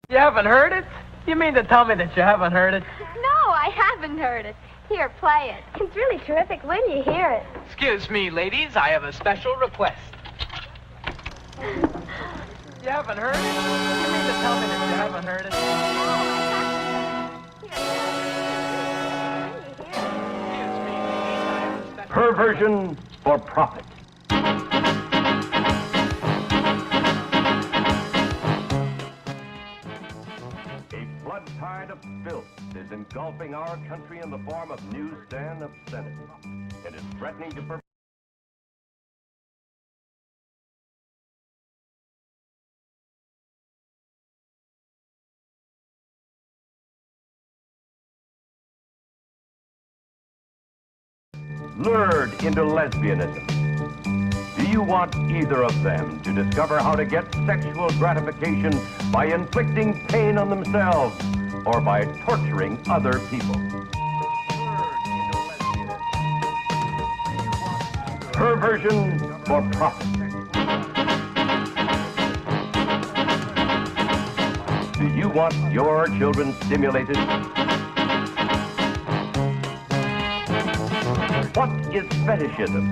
You haven't heard it? You mean to tell me that you haven't heard it? No, I haven't heard it. Here, play it. It's really terrific when you hear it. Excuse me, ladies. I have a special request. You haven't heard it? You mean to tell me that you haven't heard it? Perversion for profit. A flood tide of filth is engulfing our country in the form of newsstand obscenity. It is threatening to lured into lesbianism. Do you want either of them to discover how to get sexual gratification by inflicting pain on themselves or by torturing other people? Perversion for profit. Do you want your children stimulated? What is fetishism?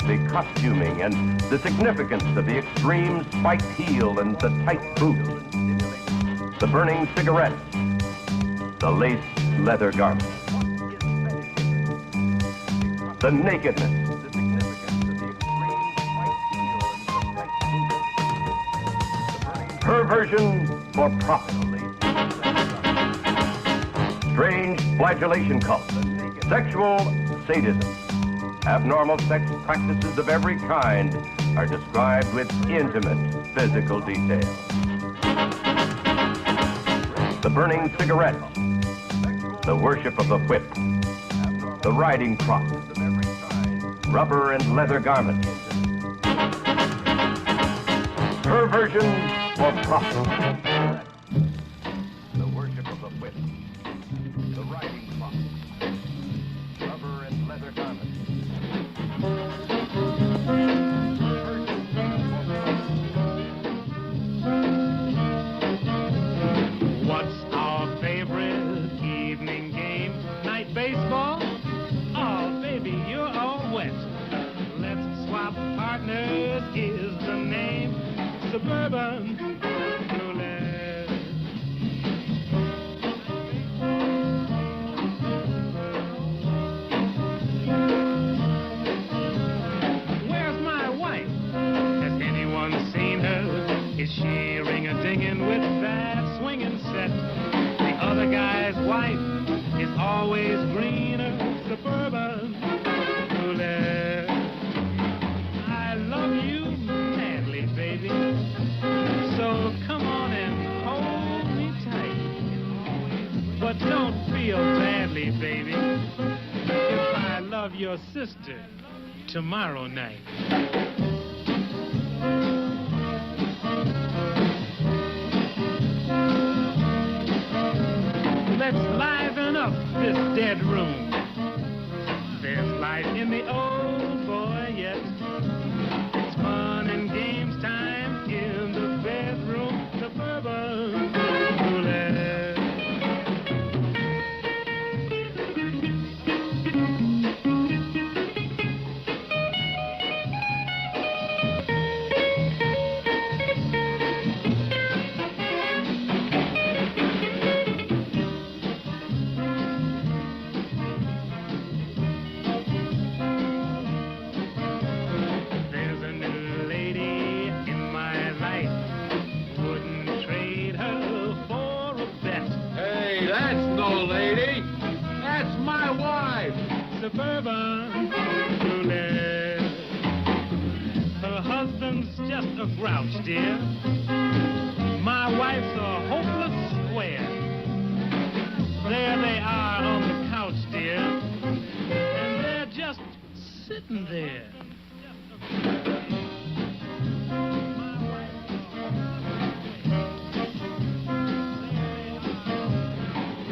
The costuming and the significance of the extreme spiked heel and the tight boot. The burning cigarettes. The lace leather garments. The nakedness. Perversion for profit. Strange flagellation cults. Sexual sadism. Abnormal sex practices of every kind are described with intimate physical detail. The burning cigarette, the worship of the whip, the riding crop, rubber and leather garments. Perversion for profit. The worship of the whip, the riding crop, rubber and leather garments. What's our favorite evening game? Night baseball? Oh, baby, you're all wet. Let's swap partners is the name. Suburban roulette. Where's my wife? Has anyone seen her? Is she ring-a-dinging with that swinging set? The other guy's wife is always greener. Suburban roulette. I love you madly, baby. So come on and hold me tight. But don't feel badly, baby, if I love your sister tomorrow night. Let's liven up this dead room. There's life in the old boy yet. It's fun and games time in the bedroom. Suburban roulette. There's a new lady in my life. Wouldn't trade her for a bet. Hey, that's no lady. That's my wife. Suburban roulette. Her husband's just a grouch, dear. My wife's a hopeless square. There they are on the couch, dear. And they're just sitting there.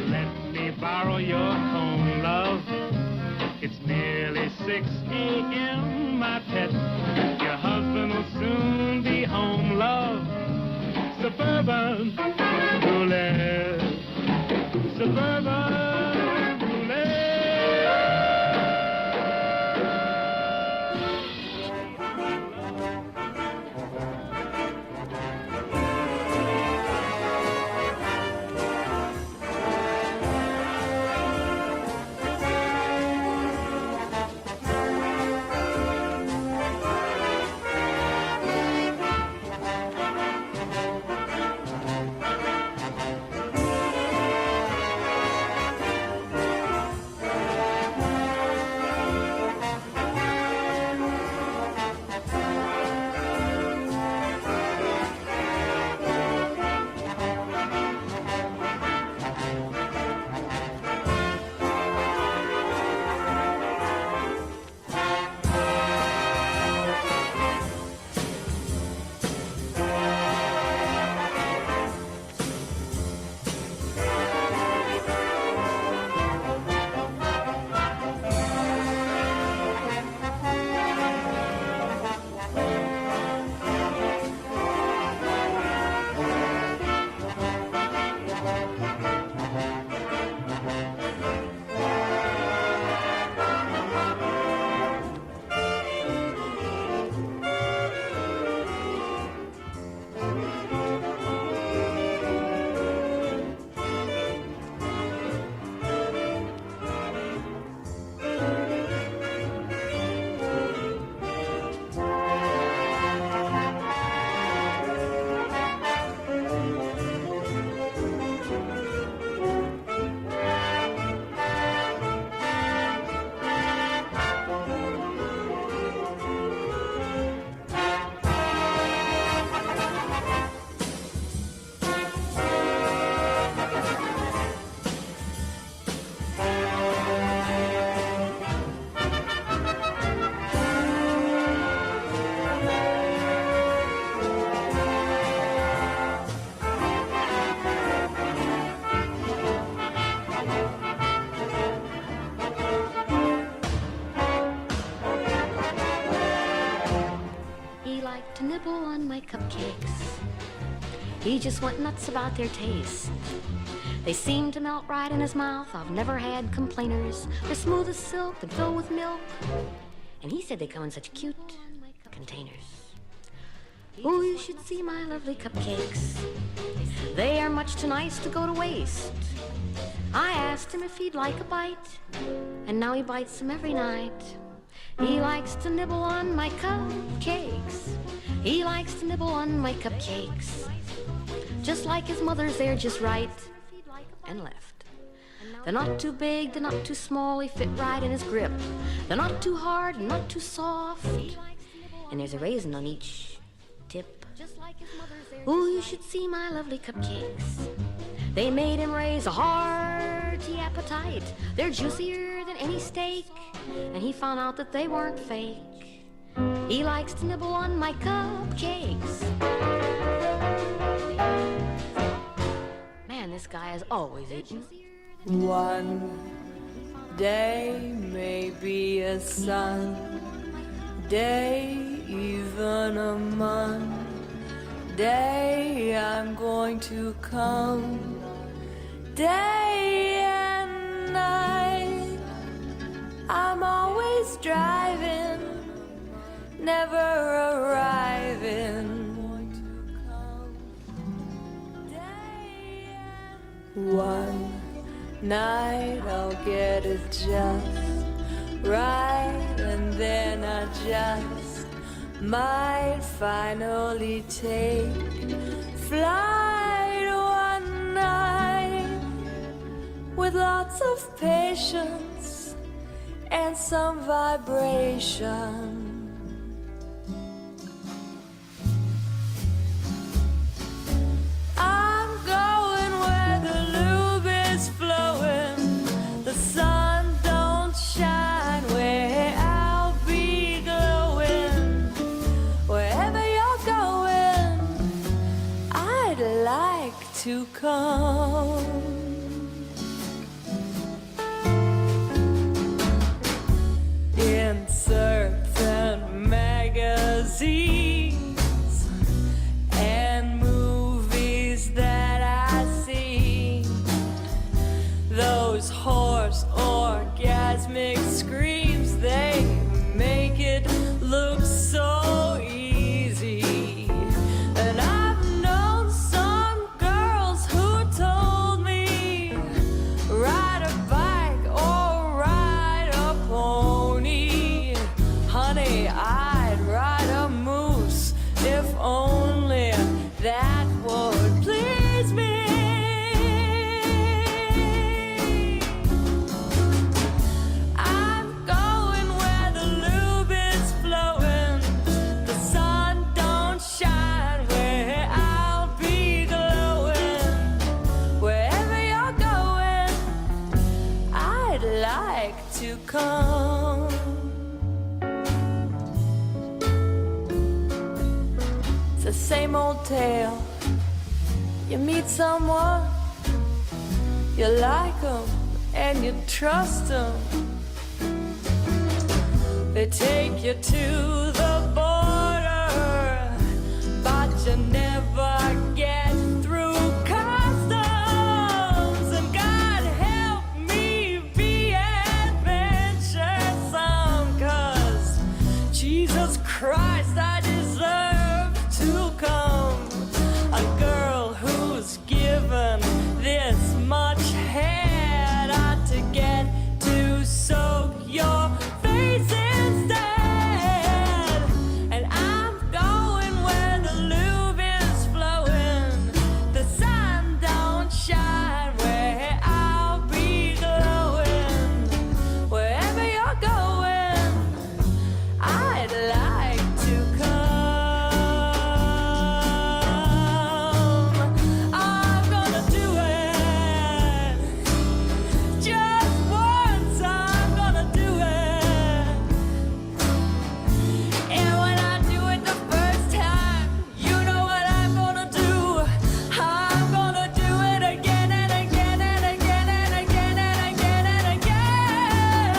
Let me borrow your comb, love. It's nearly 6 a.m., my pet. Your husband will soon be home, love. Suburban roulette. Suburban roulette. To nibble on my cupcakes. He just went nuts about their taste. They seemed to melt right in his mouth. I've never had complainers. They're smooth as silk and filled with milk. And he said they come in such cute containers. Oh, you should see my lovely cupcakes. They are much too nice to go to waste. I asked him if he'd like a bite, and now he bites them every night. He likes to nibble on my cupcakes. He likes to nibble on my cupcakes. Just like his mother's, they're just right and left. They're not too big, they're not too small, they fit right in his grip. They're not too hard, not too soft. And there's a raisin on each tip. Ooh, you should see my lovely cupcakes. They made him raise a hearty appetite. They're juicier than any steak. And he found out that they weren't fake. He likes to nibble on my cupcakes. Man, this guy is always eating. One day, maybe a Sunday, even a Monday, I'm going to come day and night. I'm always driving, never arriving. One night I'll get it just right, and then I just might finally take flight one night with lots of patience and some vibration. I'm going where the Lube is flowing, the sun don't shine where I'll be glowing. Wherever you're going, I'd like to come. In certain I'd ride a moose if only that would please me. I'm going where the lube is flowing, the sun don't shine, where I'll be glowing. Wherever you're going, I'd like to come. It's the same old tale. You meet someone, you like them, and you trust them. They take you to the border, but you never get through customs. And God help me be adventuresome, 'cause Jesus Christ, I deserve to come. A girl who's given this much head ought to get to soak your face instead. And I'm going where the lube is flowing, the sun don't shine, where I'll be glowing. Wherever you're going, I'd like to come. I'm gonna do it just once. I'm gonna do it, and when I do it the first time, you know what I'm gonna do. I'm gonna do it again and again and again and again and again and again.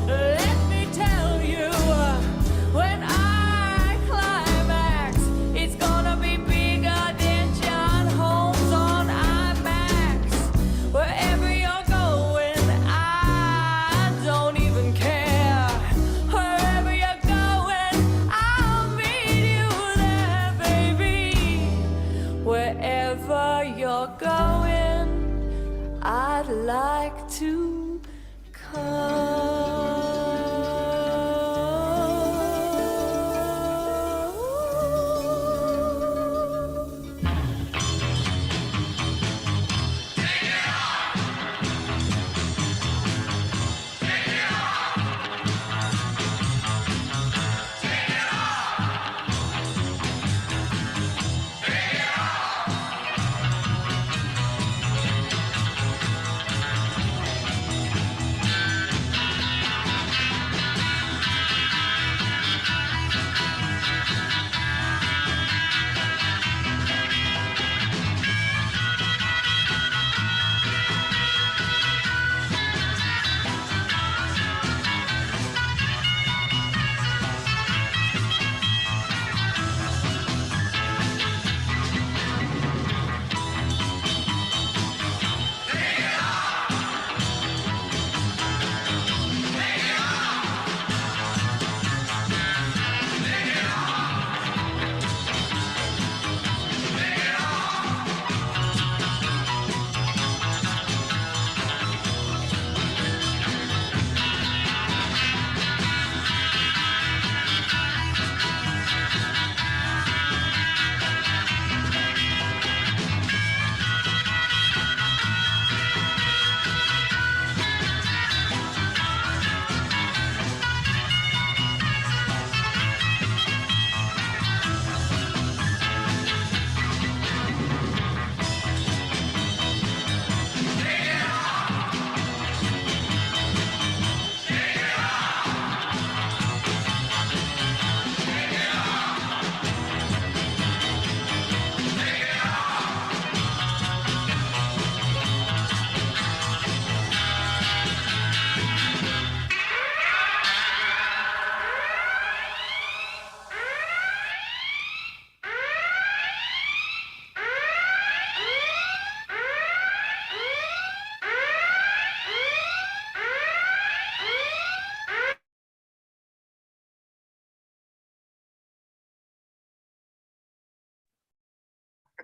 Let me tell you, when I climax, it's gonna be bigger than John Holmes on IMAX. Wherever you're going, I don't even care. Wherever you're going, I'll meet you there, baby. Wherever you're going, I'd like to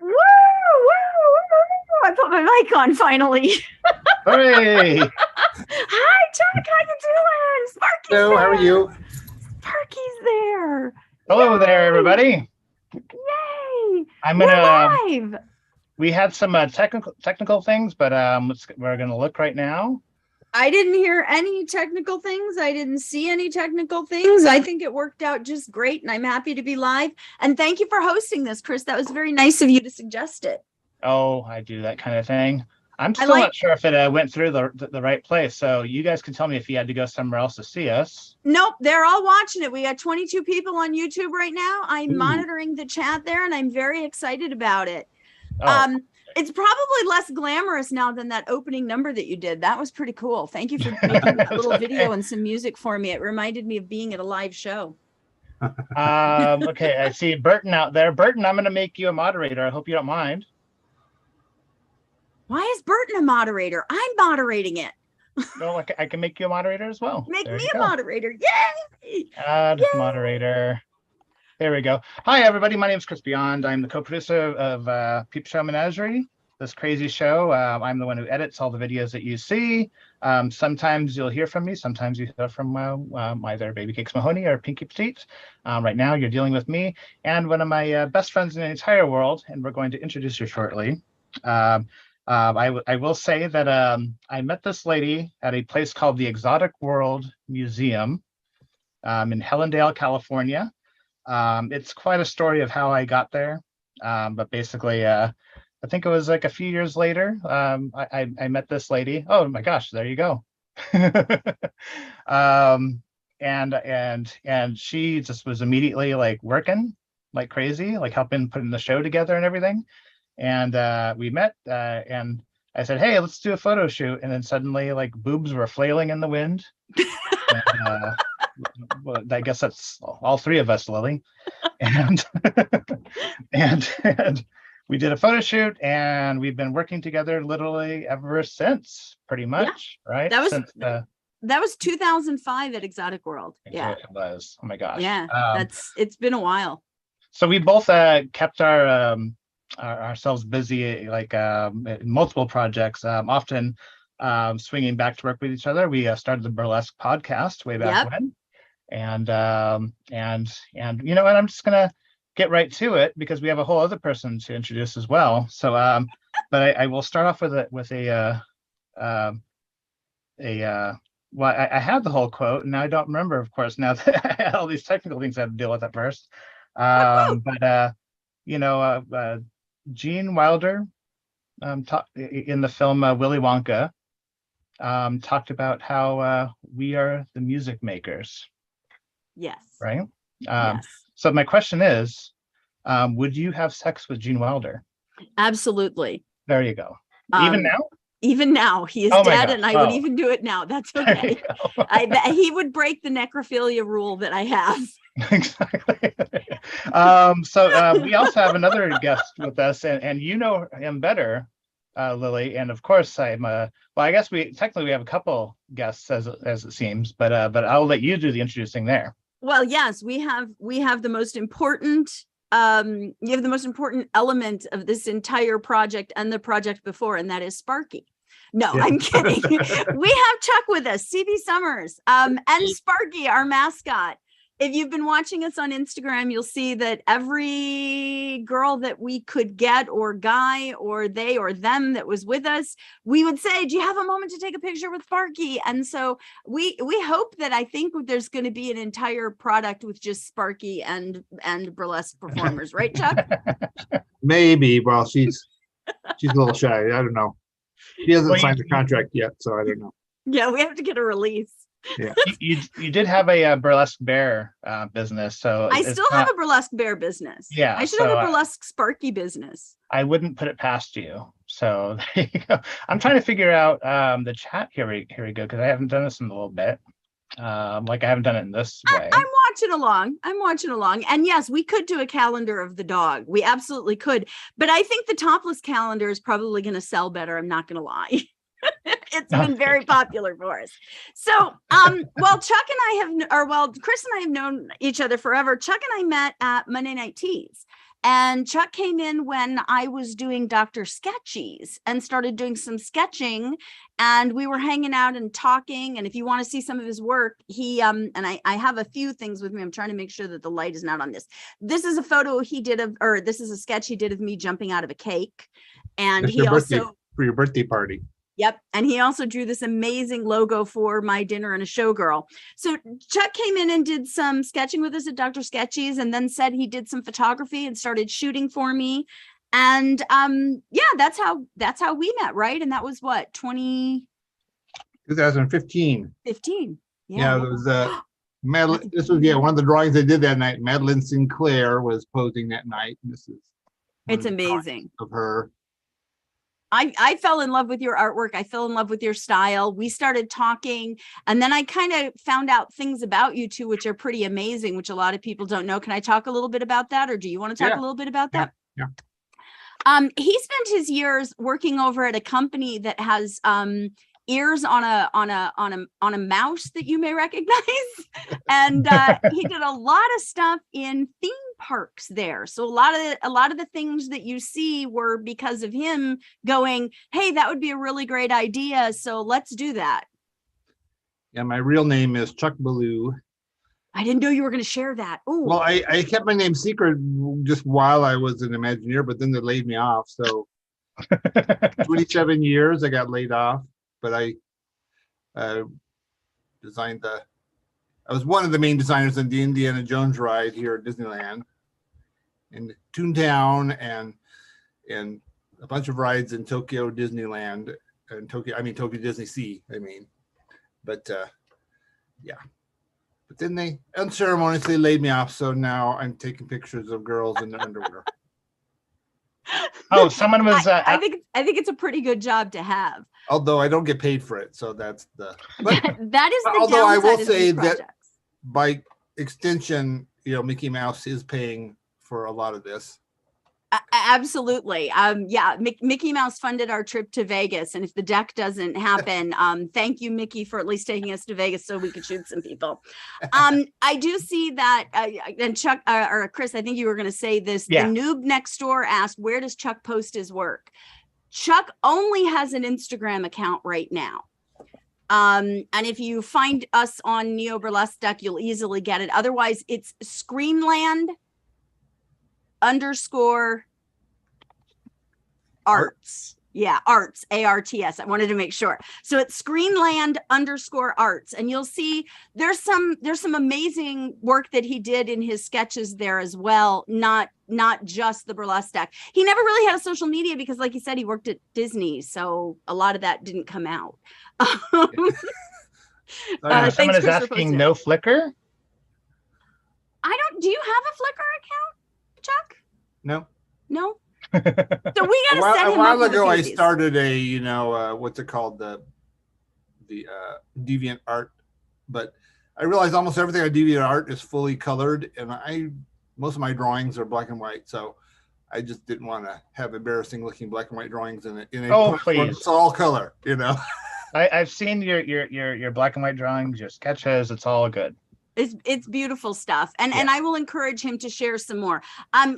Woo! Woo! Woo! I put my mic on finally. Hooray! Hi, Chuck. How you doing? Sparky's Hello, there. how are you? Sparky's there. Hello there, everybody. Yay! I'm We're gonna. live. We had some technical things, but we're gonna look right now. I didn't hear any technical things. I didn't see any technical things. I think it worked out just great, and I'm happy to be live. And thank you for hosting this, Chris. That was very nice of you to suggest it. Oh, I do that kind of thing. I'm still not sure if it went through the right place. So you guys can tell me if you had to go somewhere else to see us. Nope, they're all watching it. We got 22 people on YouTube right now. I'm monitoring the chat there, and I'm very excited about it. Oh. It's probably less glamorous now than that opening number that you did. That was pretty cool. Thank you for making that little video and some music for me. It reminded me of being at a live show. Okay, I see Burton out there. Burton, I'm going to make you a moderator. I hope you don't mind. Why is Burton a moderator? I'm moderating it. No, I can make you a moderator as well. Make me a moderator. Yay! Add moderator. There we go. Hi, everybody. My name is Chris Beyond. I'm the co-producer of Peepshow Menagerie, this crazy show. I'm the one who edits all the videos that you see. Sometimes you'll hear from me. Sometimes you hear from either Baby Cakes Mahoney or Pinky Petite. Right now, you're dealing with me and one of my best friends in the entire world, and we're going to introduce her shortly. I will say that I met this lady at a place called the Exotic World Museum in Hellendale, California. It's quite a story of how I got there, but basically, I think it was like a few years later, I met this lady. Oh my gosh, there you go. And she just was immediately like working like crazy, like helping putting the show together and everything. And we met, and I said, "Hey, let's do a photo shoot." And then suddenly, like, boobs were flailing in the wind. And, well, I guess that's all three of us, Lily, and and we did a photo shoot, and we've been working together literally ever since, pretty much, right? That was Since, that was 2005 at Exotic World. Yeah, it was. Oh my gosh. Yeah, it's been a while. So we both kept ourselves busy, like in multiple projects, often swinging back to work with each other. We started the Burlesque podcast way back when. And you know what, I'm just gonna get right to it because we have a whole other person to introduce as well. So but I will start off with a well, I had the whole quote and now I don't remember, of course, now that I had all these technical things I had to deal with at first. But you know, Gene Wilder in the film Willy Wonka talked about how we are the music makers. Yes. Right. Yes. So my question is, would you have sex with Gene Wilder? Absolutely. There you go. Even now? Even now, he is dead, and I would even do it now. That's okay. He would break the necrophilia rule that I have. Exactly. So we also have another guest with us, and you know him better, Lily. And of course, I'm well, I guess we have a couple guests as it seems, but I'll let you do the introducing there. Well, yes, we have the most important you have the most important element of this entire project and the project before, and that is Sparky. No, yeah. I'm kidding. We have Chuck with us, CB Summers, and Sparky, our mascot. If you've been watching us on Instagram, you'll see that every girl that we could get, or guy, or they, or them that was with us, we would say, "Do you have a moment to take a picture with Sparky?" And so we hope that, I think there's going to be an entire product with just Sparky and burlesque performers, right, Chuck? Maybe. Well, she's a little shy. I don't know. She hasn't signed the contract yet, so I don't know. Yeah, we have to get a release. Yeah. You did have a burlesque bear business, so I still have a burlesque bear business. Yeah, I should have a burlesque Sparky business. I wouldn't put it past you. So there you go. I'm trying to figure out the chat. Here we go, because I haven't done this in a little bit. Like I haven't done it in this way. I'm watching along. And yes, we could do a calendar of the dog. We absolutely could. But I think the topless calendar is probably going to sell better. I'm not going to lie. It's been very popular for us. So, well, Chuck and I have, Chris and I have known each other forever. Chuck and I met at Monday Night Teas. And Chuck came in when I was doing Dr. Sketchies and started doing some sketching, and we were hanging out and talking. And if you want to see some of his work, he and I have a few things with me. I'm trying to make sure that the light is not on this. This is a photo he did of, or this is a sketch he did of me jumping out of a cake. And That's he your birthday, also, for your birthday party. yep. And he also drew this amazing logo for my dinner and a showgirl. So Chuck came in and did some sketching with us at Dr. Sketchies, and then said he did some photography and started shooting for me. And yeah, that's how we met, right? And that was what, 2015. 15. Yeah, it was Madeline. This was one of the drawings I did that night. Madeline Sinclair was posing that night. This is It's amazing of her. I fell in love with your artwork. I fell in love with your style. We started talking, and then I kind of found out things about you two, which are pretty amazing, which a lot of people don't know. Can I talk a little bit about that, or do you want to talk a little bit about that? Yeah. He spent his years working over at a company that has ears on a mouse that you may recognize, and he did a lot of stuff in theme parks there. So a lot of the things that you see were because of him going, hey, that would be a really great idea, so let's do that. Yeah, my real name is Chuck Ballou. I didn't know you were going to share that. Ooh. Well, I kept my name secret just while I was an Imagineer, but then they laid me off. So 27 years I got laid off, but I designed I was one of the main designers in the Indiana Jones ride here at Disneyland, in Toontown, and a bunch of rides in Tokyo Disneyland, and Tokyo Disney Sea, but yeah. But then they unceremoniously laid me off, so now I'm taking pictures of girls in their underwear. Oh, someone was. I think it's a pretty good job to have. Although I don't get paid for it, so that's the. But, that is the although I will downside of say these that projects. by extension, Mickey Mouse is paying for a lot of this. Absolutely. Yeah, Mickey Mouse funded our trip to Vegas, and if the deck doesn't happen, thank you, Mickey, for at least taking us to Vegas so we could shoot some people. I do see that, and Chuck or Chris, I think you were going to say this. Yeah. The noob next door asked, where does Chuck post his work? Chuck only has an Instagram account right now. And if you find us on Neo Burlesque Deck, you'll easily get it. Otherwise, it's Screenland _arts. Yeah, arts, ARTS. I wanted to make sure. So it's Screenland _arts. And you'll see there's some amazing work that he did in his sketches there as well. Not just the burlesque deck. He never really had a social media because, like he said, he worked at Disney. So a lot of that didn't come out. Someone is asking, no Flickr? Do you have a Flickr account, Chuck? No. No. So we got to set him a while up with ago. a I few of these. started what's it called, the Deviant Art, but I realized almost everything on Deviant Art is fully colored, and most of my drawings are black and white, so I just didn't want to have embarrassing looking black and white drawings in a Oh, please. It's all color, I've seen your black and white drawings, your sketches. It's all good. It's beautiful stuff. And I will encourage him to share some more.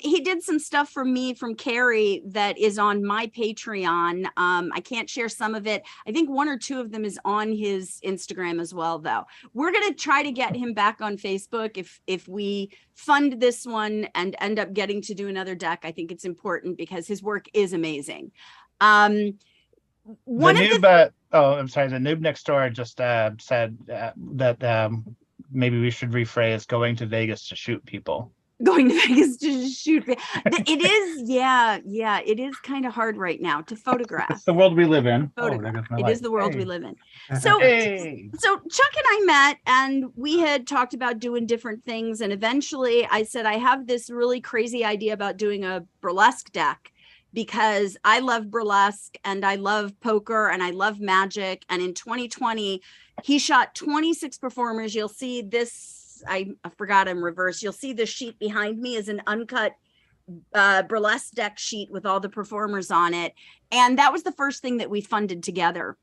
He did some stuff for me from Carrie that is on my Patreon. I can't share some of it. I think one or two of them is on his Instagram as well, though. We're going to try to get him back on Facebook if we fund this one and end up getting to do another deck. I think it's important because his work is amazing. I'm sorry. The noob next door just said that maybe we should rephrase going to Vegas to shoot people. Going to Vegas to shoot. It is, it is kind of hard right now to photograph. It's the world we live in. It is the world we live in. So, so Chuck and I met, and we had talked about doing different things. And eventually I said, I have this really crazy idea about doing a burlesque deck, because I love burlesque and I love poker and I love magic. And in 2020, he shot 26 performers. You'll see this, I forgot I'm reversed. You'll see the sheet behind me is an uncut burlesque deck sheet with all the performers on it. And that was the first thing that we funded together.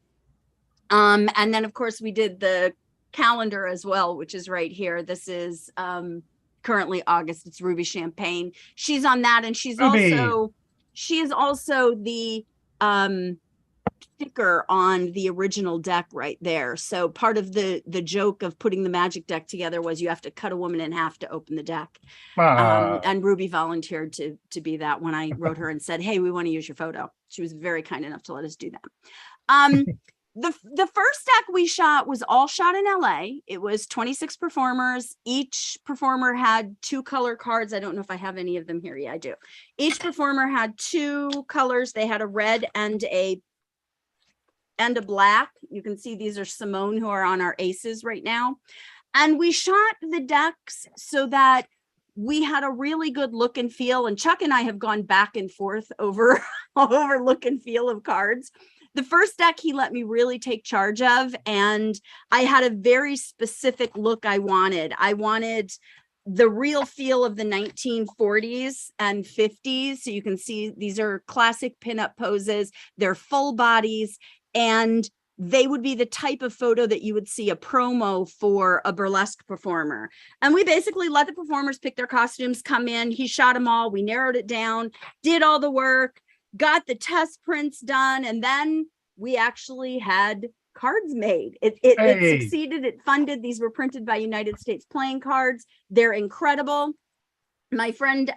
And then of course we did the calendar as well, which is right here. This is currently August. It's Ruby Champagne. She's on that, and she is also the sticker on the original deck right there. So part of the joke of putting the magic deck together was you have to cut a woman in half to open the deck. And Ruby volunteered to be that when I wrote her and said, hey, we want to use your photo. She was very kind enough to let us do that. The first deck we shot was all shot in LA. It was 26 performers. Each performer had 2 color cards. I don't know if I have any of them here. Yeah, I do. Each performer had 2 colors. They had a red and a black. You can see these are Simone, who are on our aces right now. And we shot the decks so that we had a really good look and feel. And Chuck and I have gone back and forth over look and feel of cards. The first deck he let me really take charge of, and I had a very specific look I wanted. I wanted the real feel of the 1940s and 50s. So you can see these are classic pinup poses. They're full bodies, and they would be the type of photo that you would see a promo for a burlesque performer. And we basically let the performers pick their costumes, come in. He shot them all. We narrowed it down, did all the work, got the test prints done, and then we actually had cards made. It succeeded. It funded. These were printed by United States Playing Cards. They're incredible. My friend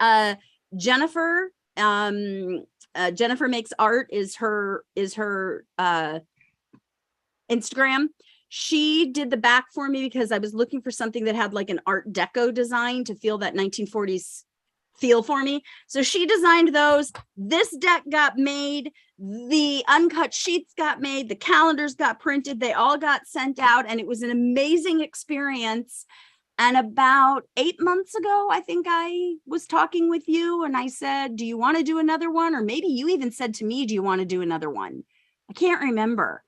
Jennifer, Jennifer Makes Art is her Instagram. She did the back for me because I was looking for something that had like an Art Deco design to feel that 1940s feel for me. So she designed those. This deck got made. The uncut sheets got made. The calendars got printed. They all got sent out, and it was an amazing experience. And about 8 months ago, I think I was talking with you and I said, do you want to do another one? Or maybe you even said to me, do you want to do another one? I can't remember.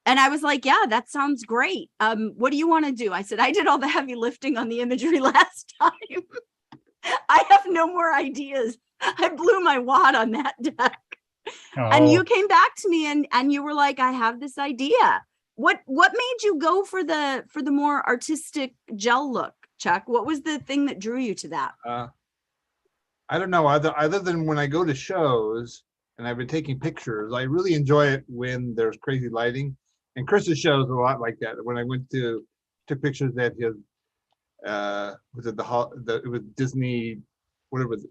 And I was like, yeah, that sounds great. What do you want to do? I said, I did all the heavy lifting on the imagery last time. I have no more ideas. I blew my wad on that deck. Oh. And you came back to me and you were like, I have this idea. What made you go for the more artistic gel look, Chuck? What was the thing that drew you to that? I don't know, other than when I go to shows and I've been taking pictures, I really enjoy it when there's crazy lighting. And Chris's show is a lot like that. When I took pictures at his was it it was Disney, what was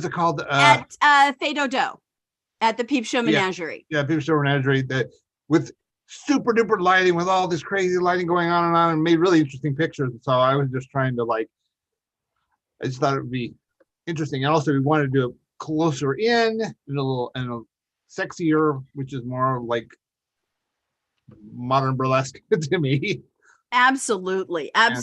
it called? At Fay Dodo, at the Peepshow Menagerie. Yeah, Peepshow Menagerie, that with super duper lighting, with all this crazy lighting going on, and made really interesting pictures. So I was just trying to I just thought it would be interesting. And also we wanted to do it closer in and a sexier, which is more like modern burlesque to me. Absolutely. And,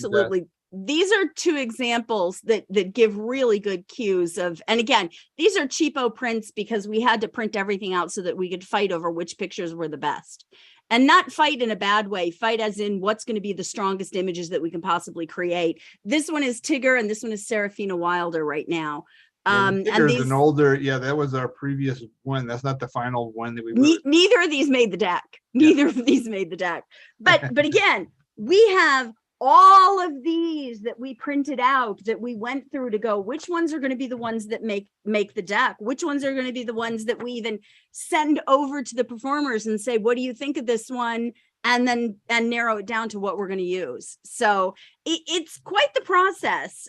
these are 2 examples that give really good cues of, and again, these are cheapo prints because we had to print everything out so that we could fight over which pictures were the best, and not fight in a bad way, fight as in what's going to be the strongest images that we can possibly create. This one is Tigger and this one is Serafina Wilder right now. And these, an older, that was our previous one. That's not the final one that we neither of these made the deck. Neither of these made the deck. But again, we have all of these that we printed out, that we went through to go, which ones are going to be the ones that make the deck? Which ones are going to be the ones that we even send over to the performers and say, what do you think of this one? And narrow it down to what we're going to use. So it's quite the process.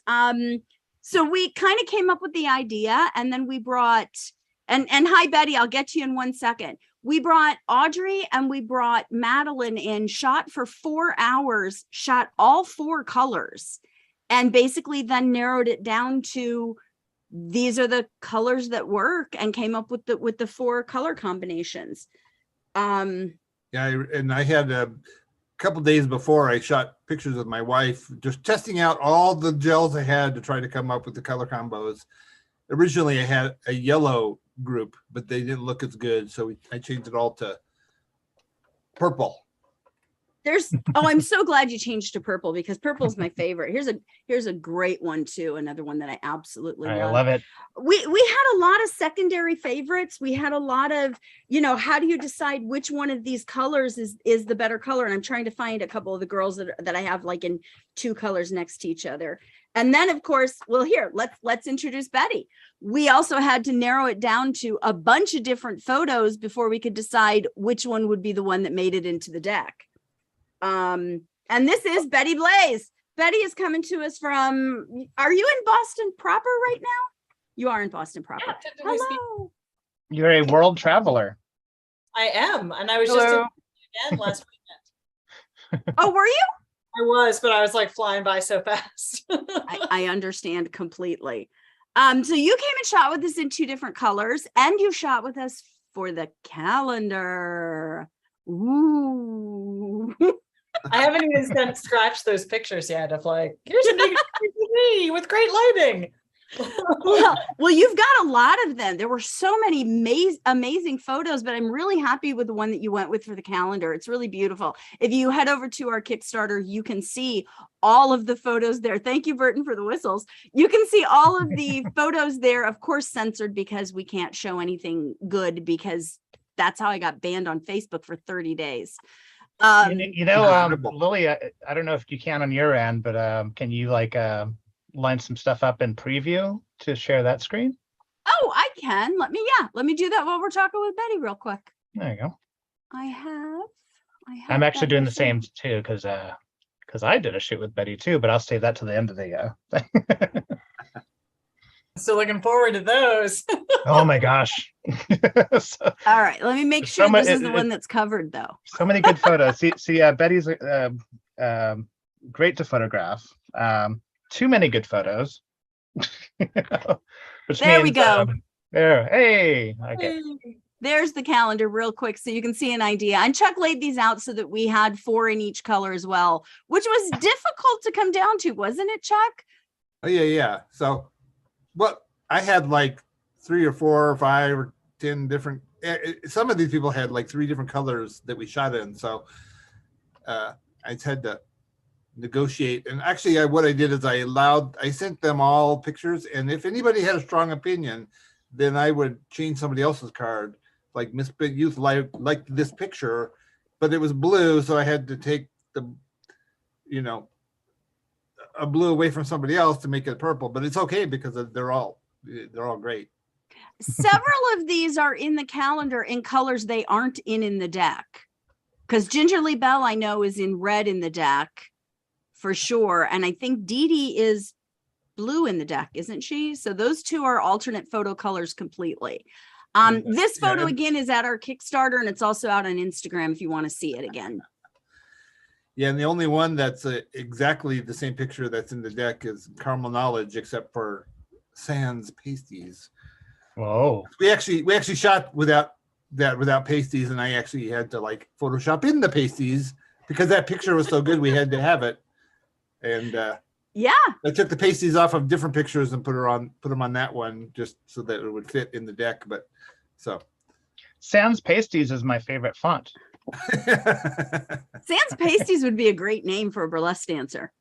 So we kind of came up with the idea, and then we brought, and hi, Betty, I'll get to you in 1 second. We brought Audrey and we brought Madeline in, shot for 4 hours, shot all 4 colors, and basically then narrowed it down to these are the colors that work, and came up with the 4 color combinations. And I had a couple days before, I shot pictures of my wife, just testing out all the gels I had to try to come up with the color combos. Originally, I had a yellow group, but they didn't look as good, so I changed it all to purple. I'm so glad you changed to purple because purple is my favorite. Here's a great one too. Another one that I absolutely love. I love it. We had a lot of secondary favorites. We had a lot of, how do you decide which one of these colors is the better color? And I'm trying to find a couple of the girls that I have like in 2 colors next to each other. And then of course, well, here, let's introduce Betty. We also had to narrow it down to a bunch of different photos before we could decide which one would be the one that made it into the deck. And this is Betty Blaze. Betty is coming to us from, are you in Boston proper right now? You are in Boston proper. Yeah, hello. You're a world traveler. I am, and I was just in again last weekend. Oh, were you? I was, but I was like flying by so fast. I understand completely. So you came and shot with us in 2 different colors, and you shot with us for the calendar. Ooh. I haven't even scratched those pictures yet of like, here's a big TV with great lighting. well, you've got a lot of them. There were so many amazing photos, but I'm really happy with the one that you went with for the calendar. It's really beautiful. If you head over to our Kickstarter, you can see all of the photos there. Thank you, Burton, for the whistles. You can see all of the photos there, of course, censored because we can't show anything good because that's how I got banned on Facebook for 30 days. Lily, I don't know if you can on your end, but can you line some stuff up in preview to share that screen? Oh, I can. Let me do that while we're talking with Betty real quick. There you go. I have I'm actually doing the same too because I did a shoot with Betty too, but I'll save that to the end of the thing. So looking forward to those. Oh my gosh. All right, let me make sure this is the one that's covered though. So many good photos. See, Betty's great to photograph. Too many good photos. Which there means, we go. There, hey, okay. There's the calendar real quick so you can see an idea. And Chuck laid these out so that we had 4 in each color as well, which was difficult to come down to, wasn't it, Chuck? Oh yeah. So I had like 3 or 4 or 5 or 10 different, some of these people had like 3 different colors that we shot in. So I just had to negotiate. And actually what I did is I sent them all pictures. And if anybody had a strong opinion, then I would change somebody else's card. Like Miss Big Youth liked this picture, but it was blue. So I had to take a blue away from somebody else to make it purple, but it's okay because they're all great. Several of these are in the calendar in colors they aren't in the deck. Because Gingerly Belle, I know, is in red in the deck for sure. And I think Dee Dee is blue in the deck, isn't she? So those 2 are alternate photo colors completely. This photo again is at our Kickstarter, and it's also out on Instagram if you want to see it again. Yeah, and the only one that's exactly the same picture that's in the deck is Caramel Knowledge, except for Sans Pasties. Whoa! We actually shot without pasties, and I actually had to like Photoshop in the pasties because that picture was so good. We had to have it, and yeah, I took the pasties off of different pictures and put them on that one just so that it would fit in the deck. But so Sans Pasties is my favorite font. Sans Pasties would be a great name for a burlesque dancer.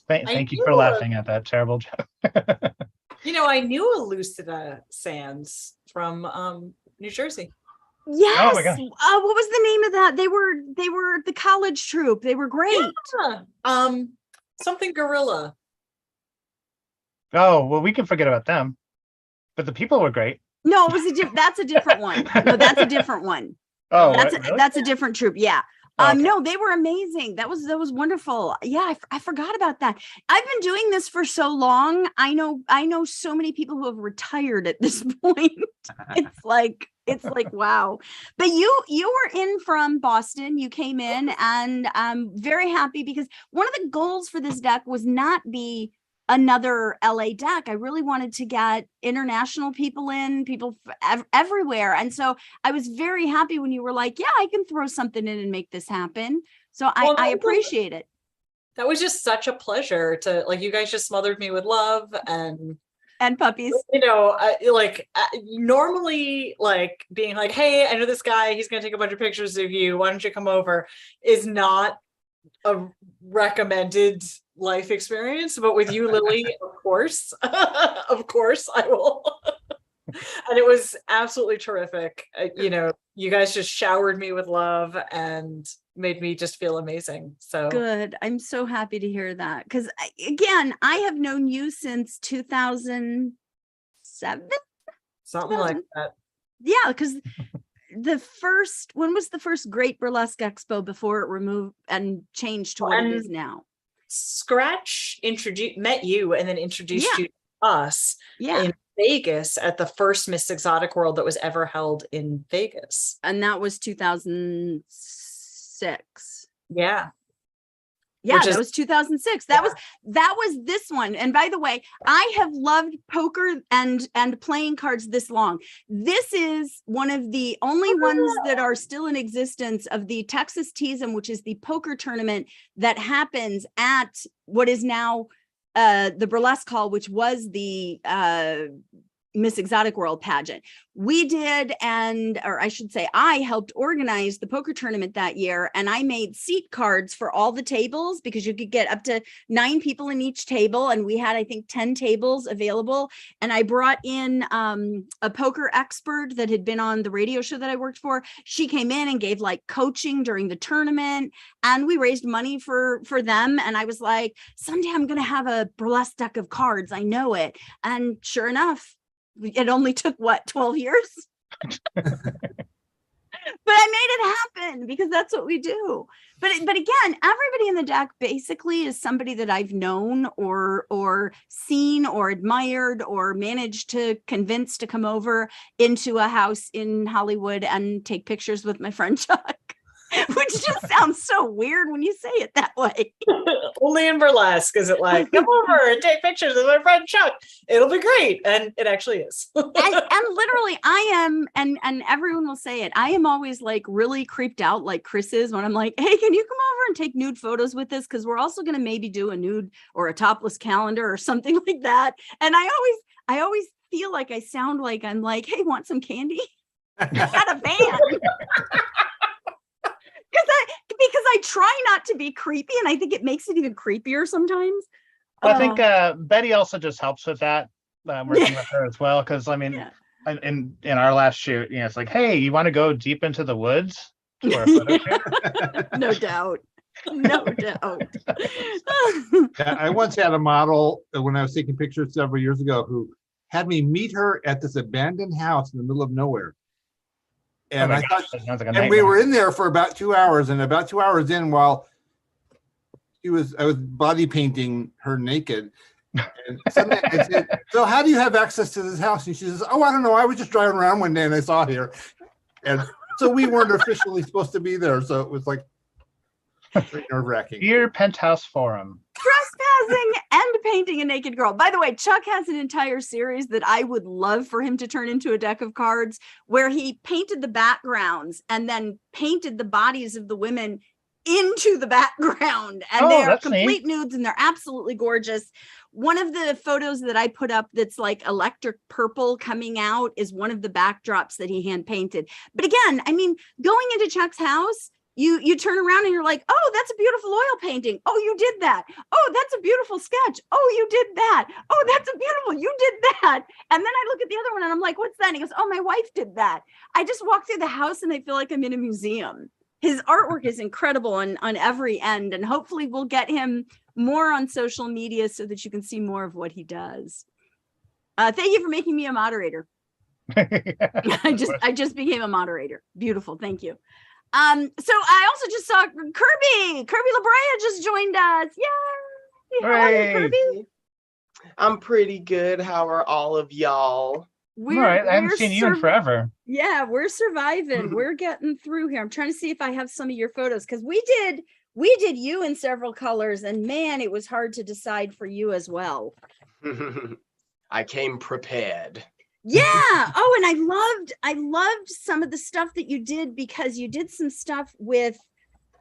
Thank you for laughing at that terrible joke. I knew a Lucida Sans from New Jersey. Yes. Oh my gosh. What was the name of that? They were the college troupe. They were great. Yeah. Something Gorilla. Oh, well, we can forget about them. But the people were great. No, it was that's a different one. No, that's a different one. Oh, that's a different troupe. Yeah. Okay. No, they were amazing. That was wonderful. Yeah, I forgot about that. I've been doing this for so long. I know so many people who have retired at this point. It's like wow. But you were in from Boston. You came in, and I'm very happy because one of the goals for this deck was not be another LA deck. I really wanted to get international people in, people everywhere. And so I was very happy when you were like, yeah, I can throw something in and make this happen. So I appreciate it. That was just such a pleasure to you guys just smothered me with love. And And puppies. You know, normally like being like, hey, I know this guy, he's going to take a bunch of pictures of you. Why don't you come over? Is not a recommended life experience. But with you, Lily, of course, of course I will. And it was absolutely terrific. You know, you guys just showered me with love and made me just feel amazing. So good. I'm so happy to hear that. Because again, I have known you since 2007. Something like that. Yeah, because when was the first Great Burlesque Expo before it removed and changed to what it is now? Scratch met you and then introduced you to us in Vegas at the first Miss Exotic World that was ever held in Vegas. And that was 2006. Yeah. Yeah, that was 2006. That was this one. And by the way, I have loved poker and playing cards this long. This is one of the only ones that are still in existence of the Texas Teas'em, which is the poker tournament that happens at what is now the Burlesque Hall, which was the Miss Exotic World pageant. We did, or I should say, I helped organize the poker tournament that year, and I made seat cards for all the tables because you could get up to 9 people in each table, and we had, I think, 10 tables available. And I brought in a poker expert that had been on the radio show that I worked for. She came in and gave like coaching during the tournament, and we raised money for them. And I was like, someday I'm going to have a burlesque deck of cards. I know it. And sure enough, it only took 12 years, but I made it happen because that's what we do. But again, everybody in the deck basically is somebody that I've known or seen or admired or managed to convince to come over into a house in Hollywood and take pictures with my friend Chuck. Which just sounds so weird when you say it that way. Only in burlesque is it like, come over and take pictures with my friend Chuck. It'll be great. And it actually is. and literally I am, and everyone will say it, I am always like really creeped out like Chris is when I'm like, hey, can you come over and take nude photos with us? Because we're also going to maybe do a nude or a topless calendar or something like that. And I always feel like I sound like I'm like, hey, want some candy? At a band. Because I try not to be creepy, and I think it makes it even creepier sometimes. Well, I think Betty also just helps with that, working with her as well. Because I mean, in our last shoot, you know, it's like, hey, you want to go deep into the woods for a photo shoot? No doubt. No doubt. I once had a model when I was taking pictures several years ago who had me meet her at this abandoned house in the middle of nowhere. And I thought, and we were in there for about 2 hours, and about 2 hours in, while I was body painting her naked. And suddenly I said, so how do you have access to this house? And she says, oh, I don't know. I was just driving around one day and I saw it here. And so we weren't officially supposed to be there. So it was like nerve-wracking. Dear Penthouse Forum. Trespassing and painting a naked girl. By the way, Chuck has an entire series that I would love for him to turn into a deck of cards where he painted the backgrounds and then painted the bodies of the women into the background. And they are complete nudes and they're absolutely gorgeous. One of the photos that I put up that's like electric purple coming out is one of the backdrops that he hand painted. But again, I mean, going into Chuck's house, you turn around and you're like, oh, that's a beautiful oil painting. Oh, you did that. Oh, that's a beautiful sketch. Oh, you did that. Oh, that's a beautiful, you did that. And then I look at the other one and I'm like, what's that? And he goes, oh, my wife did that. I just walk through the house and I feel like I'm in a museum. His artwork is incredible on every end. And hopefully we'll get him more on social media so that you can see more of what he does. Thank you for making me a moderator. I just became a moderator. Beautiful. Thank you. So I also just saw Kirby LaBrea just joined us. Yay! How are you, Kirby? I'm pretty good. How are all of y'all? All right. I haven't seen you in forever. Yeah, we're surviving. We're getting through here. I'm trying to see if I have some of your photos because we did you in several colors, and man, it was hard to decide for you as well. I came prepared. Yeah. Oh, and I loved some of the stuff that you did because you did some stuff with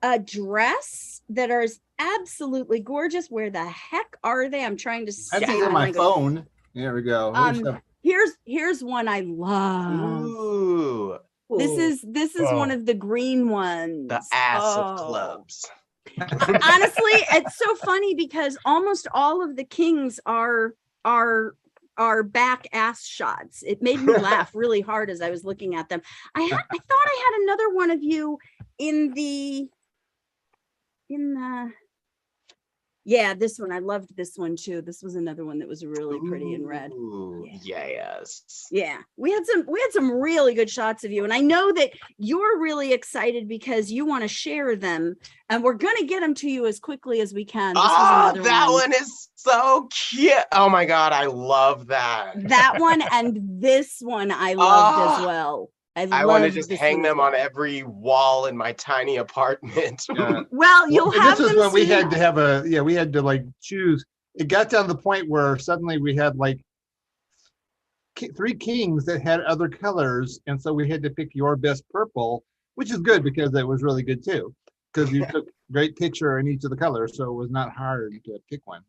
a dress that are absolutely gorgeous. Where the heck are they? I'm trying to see. I think on my phone. There we go. Here's one I love. Ooh, This is one of the green ones. the ass of clubs. Honestly, it's so funny because almost all of the kings are back ass shots. It made me laugh really hard as I was looking at them. I thought I had another one of you in the yeah, this one. I loved this one too. This was another one that was really pretty in red. Ooh, yes. Yeah, we had some really good shots of you, and I know that you're really excited because you want to share them, and we're gonna get them to you as quickly as we can. This was another that one is so cute. Oh my God, I love that. That one and this one I loved as well. I want to just hang them on every wall in my tiny apartment. Yeah. Well, you'll have this them is when we soon. had to have we had to like choose. It got down to the point where suddenly we had like 3 kings that had other colors, and so we had to pick your best purple, which is good because it was really good too, because you took great picture in each of the colors, so it was not hard to pick one.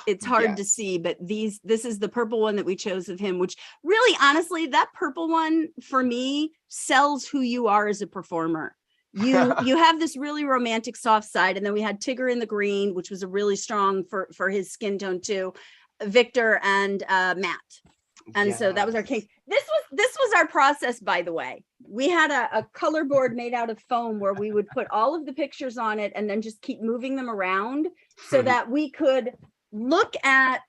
It's hard to see, but this is the purple one that we chose of him, which really, honestly, that purple one for me sells who you are as a performer. You have this really romantic soft side, and then we had Tigger in the green, which was a really strong for his skin tone too, Victor and Matt. And so that was our king. This was our process, by the way. We had a color board made out of foam where we would put all of the pictures on it and then just keep moving them around so that we could look at,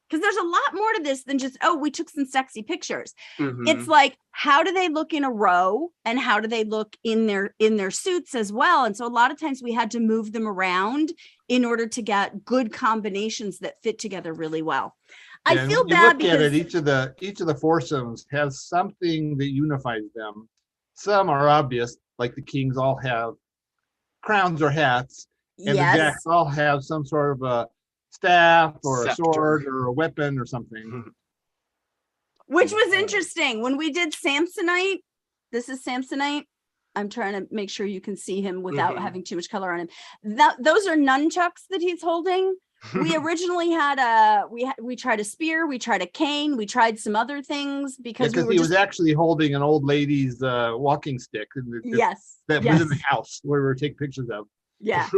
because there's a lot more to this than just, oh, we took some sexy pictures. It's like, how do they look in a row, and how do they look in their suits as well? And so a lot of times we had to move them around in order to get good combinations that fit together really well. I feel bad because each of the foursomes has something that unifies them. Some are obvious, like the kings all have crowns or hats, and the jacks all have some sort of a staff or a sword or a weapon or something. Which was interesting when we did Samsonite. This is Samsonite. I'm trying to make sure you can see him without having too much color on him. Those are nunchucks that he's holding. We originally had we tried a spear, we tried a cane, we tried some other things because he was actually holding an old lady's walking stick. That was in the house where we were taking pictures of. Yeah.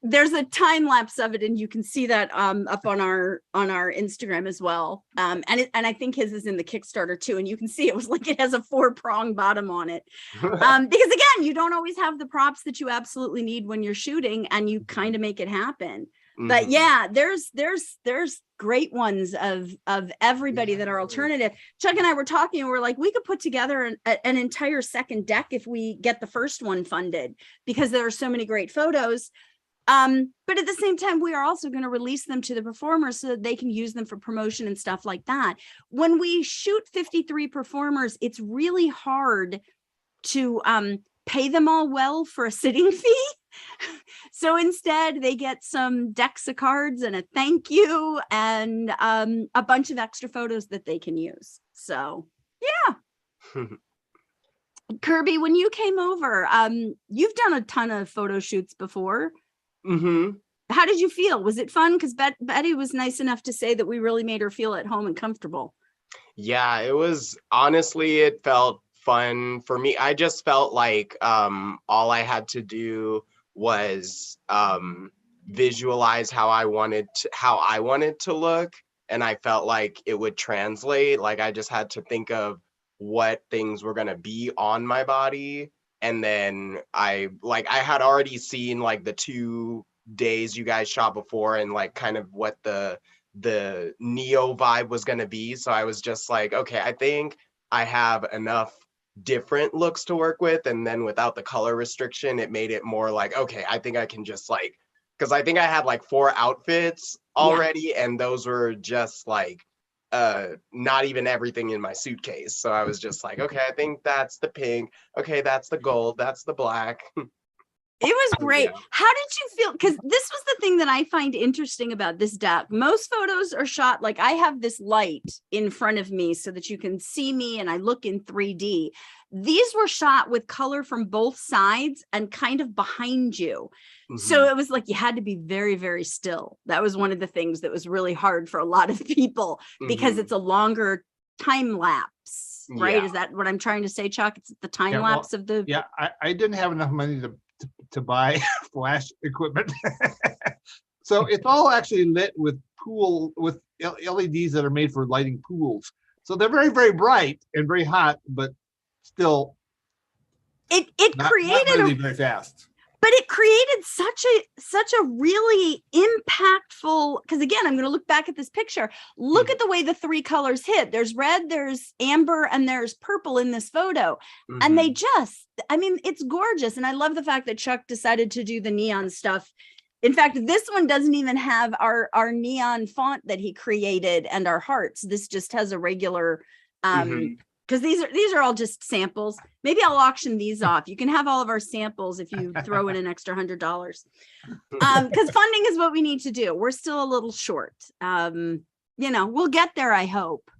There's a time lapse of it, and you can see that up on our Instagram as well. And I think his is in the Kickstarter too, and you can see it was like it has a 4-prong bottom on it. Because again, you don't always have the props that you absolutely need when you're shooting, and you kind of make it happen. But yeah, there's great ones of everybody that are alternative. Chuck and I were talking, and we're like, we could put together an entire second deck if we get the first one funded, because there are so many great photos. But at the same time, we are also going to release them to the performers so that they can use them for promotion and stuff like that. When we shoot 53 performers, it's really hard to pay them all well for a sitting fee. So instead, they get some decks of cards and a thank you and a bunch of extra photos that they can use. So yeah. Kirby, when you came over, you've done a ton of photo shoots before. How did you feel? Was it fun? Because Betty was nice enough to say that we really made her feel at home and comfortable. Yeah, it was, honestly, it felt fun for me. I just felt like all I had to do was visualize how I wanted to look, and I felt like it would translate. Like I just had to think of what things were gonna be on my body, and then I had already seen like the 2 days you guys shot before, and like kind of what the Neo vibe was gonna be. So I was just like, okay, I think I have enough different looks to work with, and then without the color restriction, it made it more like, okay, I think I can just like, because I think I had like 4 outfits already, and those were just like not even everything in my suitcase. So I was just like, okay, I think that's the pink, okay, that's the gold, that's the black. It was great. Yeah. How did you feel? Because this was the thing that I find interesting about this deck. Most photos are shot like I have this light in front of me so that you can see me and I look in 3D. These were shot with color from both sides and kind of behind you. So it was like you had to be very, very still. That was one of the things that was really hard for a lot of people because it's a longer time lapse, right? Yeah. Is that what I'm trying to say, Chuck? It's the time Yeah, lapse of the. Yeah, I didn't have enough money to buy flash equipment. So it's all actually lit with LEDs that are made for lighting pools. So they're very, very bright and very hot, but still It not created really very fast. but it created such a really impactful, because again, I'm going to look back at this picture. Look at the way the three colors hit. There's red, there's amber, and there's purple in this photo. And they just, I mean, it's gorgeous. And I love the fact that Chuck decided to do the neon stuff. In fact, this one doesn't even have our neon font that he created and our hearts. This just has a regular, because these are all just samples. Maybe I'll auction these off. You can have all of our samples if you throw in an extra $100. Because funding is what we need to do. We're still a little short. You know, we'll get there, I hope.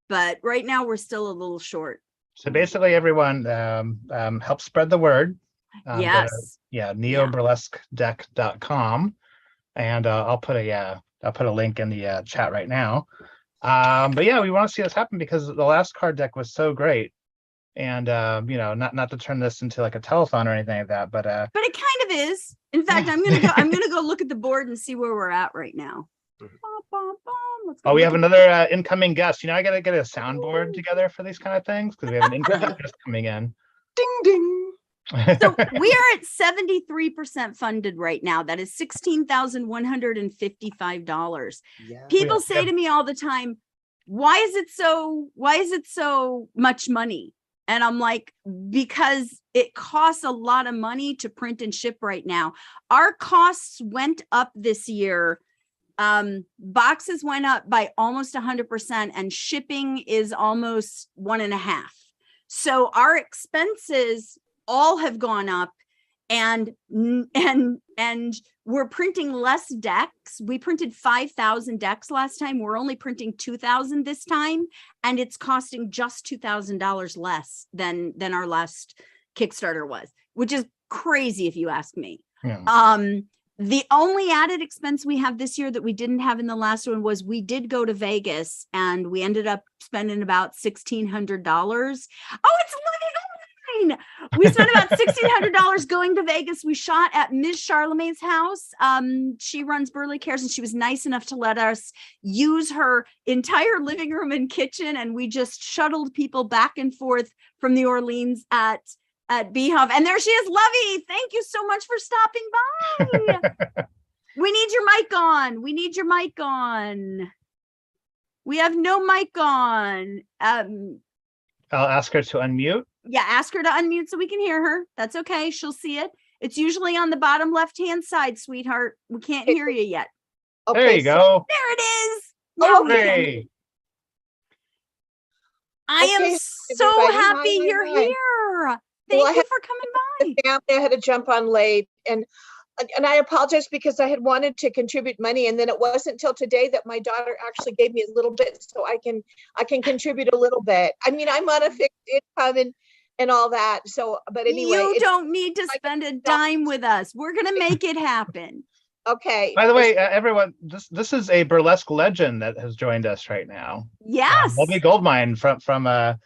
But right now we're still a little short. So basically, everyone help spread the word. Yes. neoburlesquedeck.com, and I'll put a link in the chat right now. But yeah, we want to see this happen because the last card deck was so great, and you know, not to turn this into like a telethon or anything like that, but it kind of is. In fact, I'm gonna go look at the board and see where we're at right now. Oh, we have another incoming guest. You know, I gotta get a soundboard together for these kind of things because we have an incoming guest coming in. Ding ding. So we are at 73% funded right now. That is $16,155. Yeah. People say to me all the time, why is it so much money? And I'm like, because it costs a lot of money to print and ship right now. Our costs went up this year. Boxes went up by almost 100% and shipping is almost 1.5. So our expenses all have gone up, and we're printing less decks. We printed 5,000 decks last time. We're only printing 2,000 this time, and it's costing just $2,000 less than our last Kickstarter was, which is crazy if you ask me. Yeah. The only added expense we have this year that we didn't have in the last one was we did go to Vegas, and we ended up spending about $1,600. Oh, it's living. We spent about $1,600 going to Vegas. We shot at Ms. Charlemagne's house. She runs Burley Cares, and she was nice enough to let us use her entire living room and kitchen. And we just shuttled people back and forth from New Orleans at Beehive. And there she is, Lovey. Thank you so much for stopping by. We need your mic on. We need your mic on. We have no mic on. I'll ask her to unmute. Yeah, ask her to unmute so we can hear her. That's okay. She'll see it. It's usually on the bottom left-hand side, sweetheart. We can't hear you yet. Okay, there you go. There it is. Okay. I am so happy you're here. Thank you for coming by. I had to jump on late, and I apologize because I had wanted to contribute money, and then it wasn't until today that my daughter actually gave me a little bit, so I can contribute a little bit. I mean, I'm on a fixed income and all that. So, but anyway, you don't need to spend a dime with us. We're gonna make it happen. Okay. By the way, everyone, this is a burlesque legend that has joined us right now. Yes. Lovey Goldmine from well,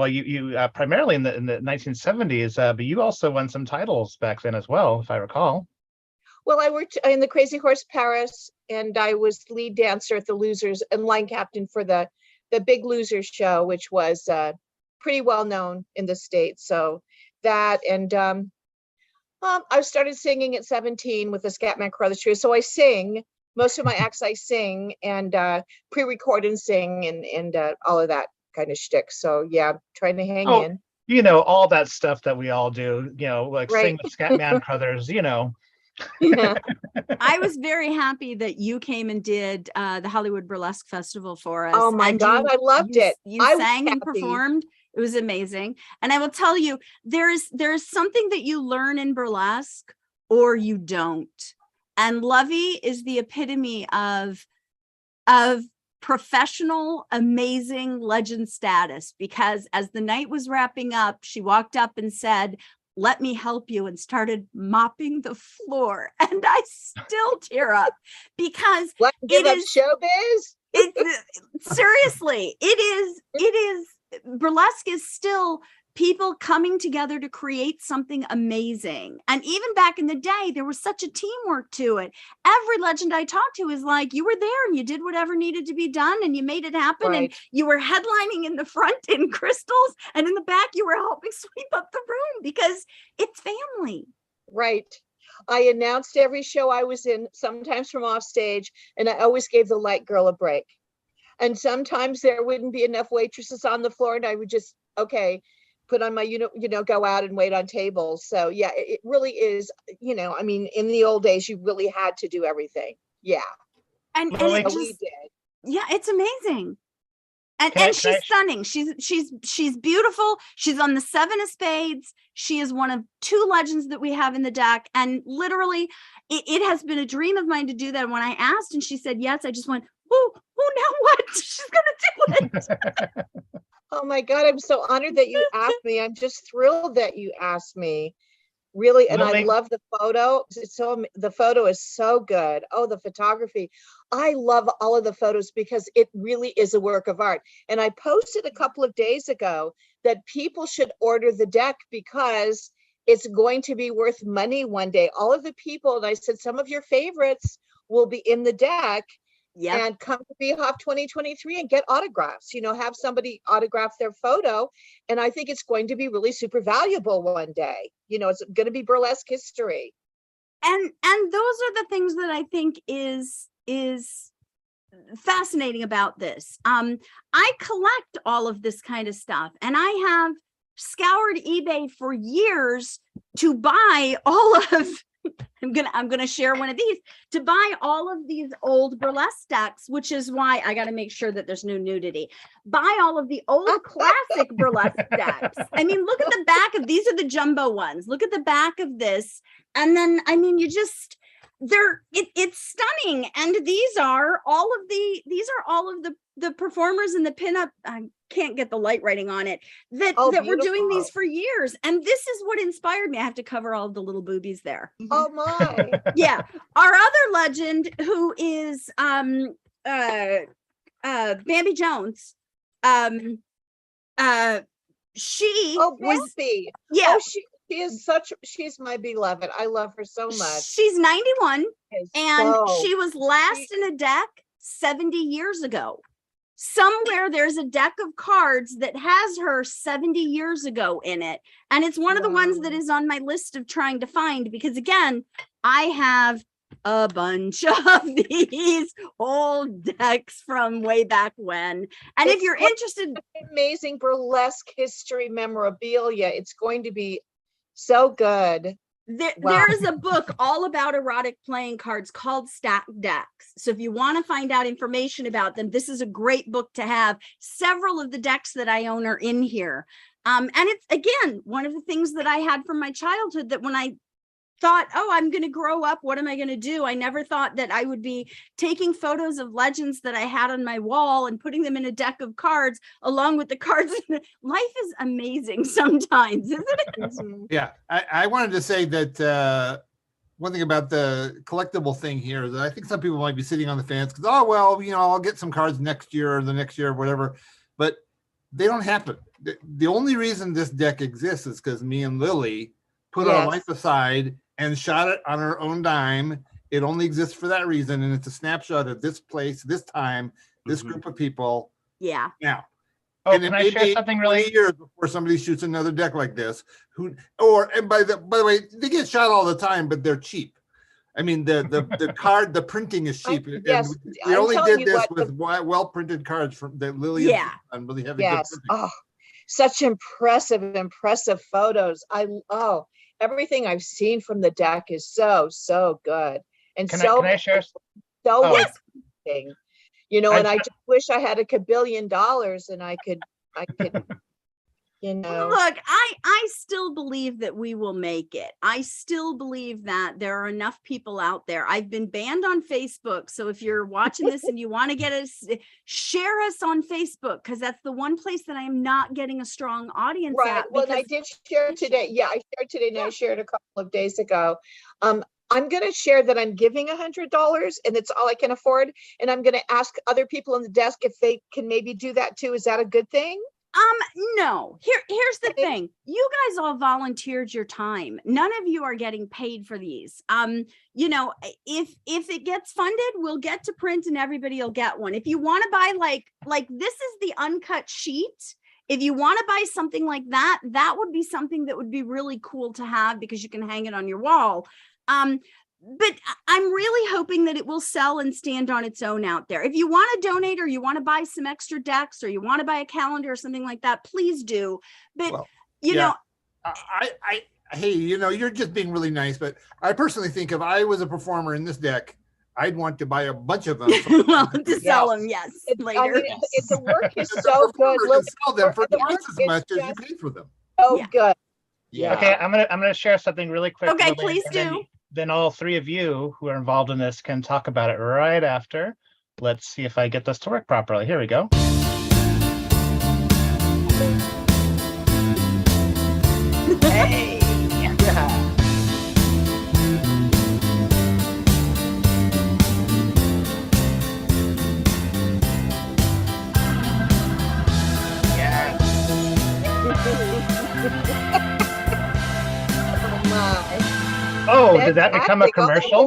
you primarily in the 1970s, but you also won some titles back then as well, if I recall. Well, I worked in the Crazy Horse Paris, and I was lead dancer at the Losers and line captain for the Big Losers show, which was pretty well known in the States. So that, and I started singing at 17 with the Scatman Crothers Trio. So I sing. Most of my acts I sing and pre-record and sing and all of that kind of shtick. So yeah, trying to hang in. You know, all that stuff that we all do, you know, like sing with Scatman Crothers, you know. Yeah. I was very happy that you came and did the Hollywood Burlesque Festival for us. Oh my God, I loved it. You sang and performed. It was amazing. And I will tell you, there's something that you learn in burlesque or you don't. And Lovey is the epitome of professional, amazing legend status, because as the night was wrapping up, she walked up and said, "Let me help you," and started mopping the floor. And I still tear up because give up showbiz. Seriously, it is burlesque is still people coming together to create something amazing. And even back in the day, there was such a teamwork to it. Every legend I talked to is like, you were there and you did whatever needed to be done and you made it happen. Right. And you were headlining in the front in crystals, and in the back, you were helping sweep up the room, because it's family. Right. I announced every show I was in, sometimes from off stage, and I always gave the light girl a break. And sometimes there wouldn't be enough waitresses on the floor, and I would just, okay, put on my, go out and wait on tables. So yeah, it really is, I mean, in the old days, you really had to do everything. Yeah. And so it we just, did. yeah, it's amazing. And she's stunning. She's beautiful. She's on the 7 of spades. She is one of 2 legends that we have in the deck. And literally, it has been a dream of mine to do that. When I asked and she said yes, I just went, oh, now what? She's gonna do it. Oh my God, I'm so honored that you asked me. I'm just thrilled that you asked me. Really, and I love the photo. The photo is so good. Oh, the photography. I love all of the photos because it really is a work of art. And I posted a couple of days ago that people should order the deck because it's going to be worth money one day. All of the people, and I said, some of your favorites will be in the deck. Yep. And come to BHOF 2023 and get autographs, have somebody autograph their photo. And I think it's going to be really super valuable one day. It's going to be burlesque history. And those are the things that I think is fascinating about this. I collect all of this kind of stuff, and I have scoured eBay for years to buy all of I'm gonna share one of these, to buy all of these old burlesque decks, which is why I got to make sure that there's no nudity. Buy all of the old classic burlesque decks. I mean, look at the back of these are the jumbo ones. Look at the back of this, and then I mean, it's stunning. And these are all of the performers in the pinup. I can't get the light writing on it that were doing these for years. And this is what inspired me. I have to cover all the little boobies there. Oh my. Yeah. Our other legend, who is Bambi Jones, she was Bambi. Yeah. Oh, she's my beloved. I love her so much. She's 91 and so she was last in a deck 70 years ago. Somewhere there's a deck of cards that has her 70 years ago in it. And it's one of the ones that is on my list of trying to find, because again, I have a bunch of these old decks from way back when. And if you're interested, amazing burlesque history memorabilia, it's going to be so good. There is a book all about erotic playing cards called Stacked Decks. So if you want to find out information about them, this is a great book to have. Several of the decks that I own are in here. And it's, again, one of the things that I had from my childhood, that when I thought, oh, I'm going to grow up, what am I going to do? I never thought that I would be taking photos of legends that I had on my wall and putting them in a deck of cards along with the cards. Life is amazing sometimes, isn't it? Yeah, I wanted to say that one thing about the collectible thing here is that I think some people might be sitting on the fence because, oh, well, I'll get some cards next year or the next year or whatever, but they don't happen. The only reason this deck exists is because me and Lily put our life aside and shot it on our own dime. It only exists for that reason, and it's a snapshot of this place, this time, this group of people. Yeah. Now. Oh, and can I share something really? Years before somebody shoots another deck like this, and by the way, they get shot all the time, but they're cheap. I mean, the card, the printing is cheap. Yes, we only did this with well printed cards from that Lily. Yeah. And really heavy. Yes. Oh, such impressive photos. Everything I've seen from the deck is so good. And can I share? Interesting. And I just wish I had $1 billion and I could you know. Look, I still believe that we will make it. I still believe that there are enough people out there. I've been banned on Facebook. So if you're watching this and you want to get us, share us on Facebook, because that's the one place that I am not getting a strong audience Right. at. Well, I did share today. Yeah, I shared today and I shared a couple of days ago. I'm going to share that I'm giving $100 and it's all I can afford. And I'm going to ask other people on the desk if they can maybe do that too. Is that a good thing? No. Here's the thing. You guys all volunteered your time. None of you are getting paid for these. You know, if it gets funded, we'll get to print and everybody will get one. If you want to buy like this is the uncut sheet. If you want to buy something like that, that would be something that would be really cool to have because you can hang it on your wall. But I'm really hoping that it will sell and stand on its own out there. If you want to donate or you want to buy some extra decks or you want to buy a calendar or something like that, please do. But you know, hey, you know, you're just being really nice, but I personally think if I was a performer in this deck, I'd want to buy a bunch of them. Well, to sell them, yes, later. I mean, the work is so good. Look, sell them for twice as much as you paid for them. Oh, good. Yeah. Okay, I'm gonna share something really quick. Okay, Lily, please and do. Then all three of you who are involved in this can talk about it right after. Let's see if I get this to work properly. Here we go. Hey. Yeah. Oh, did that become a commercial?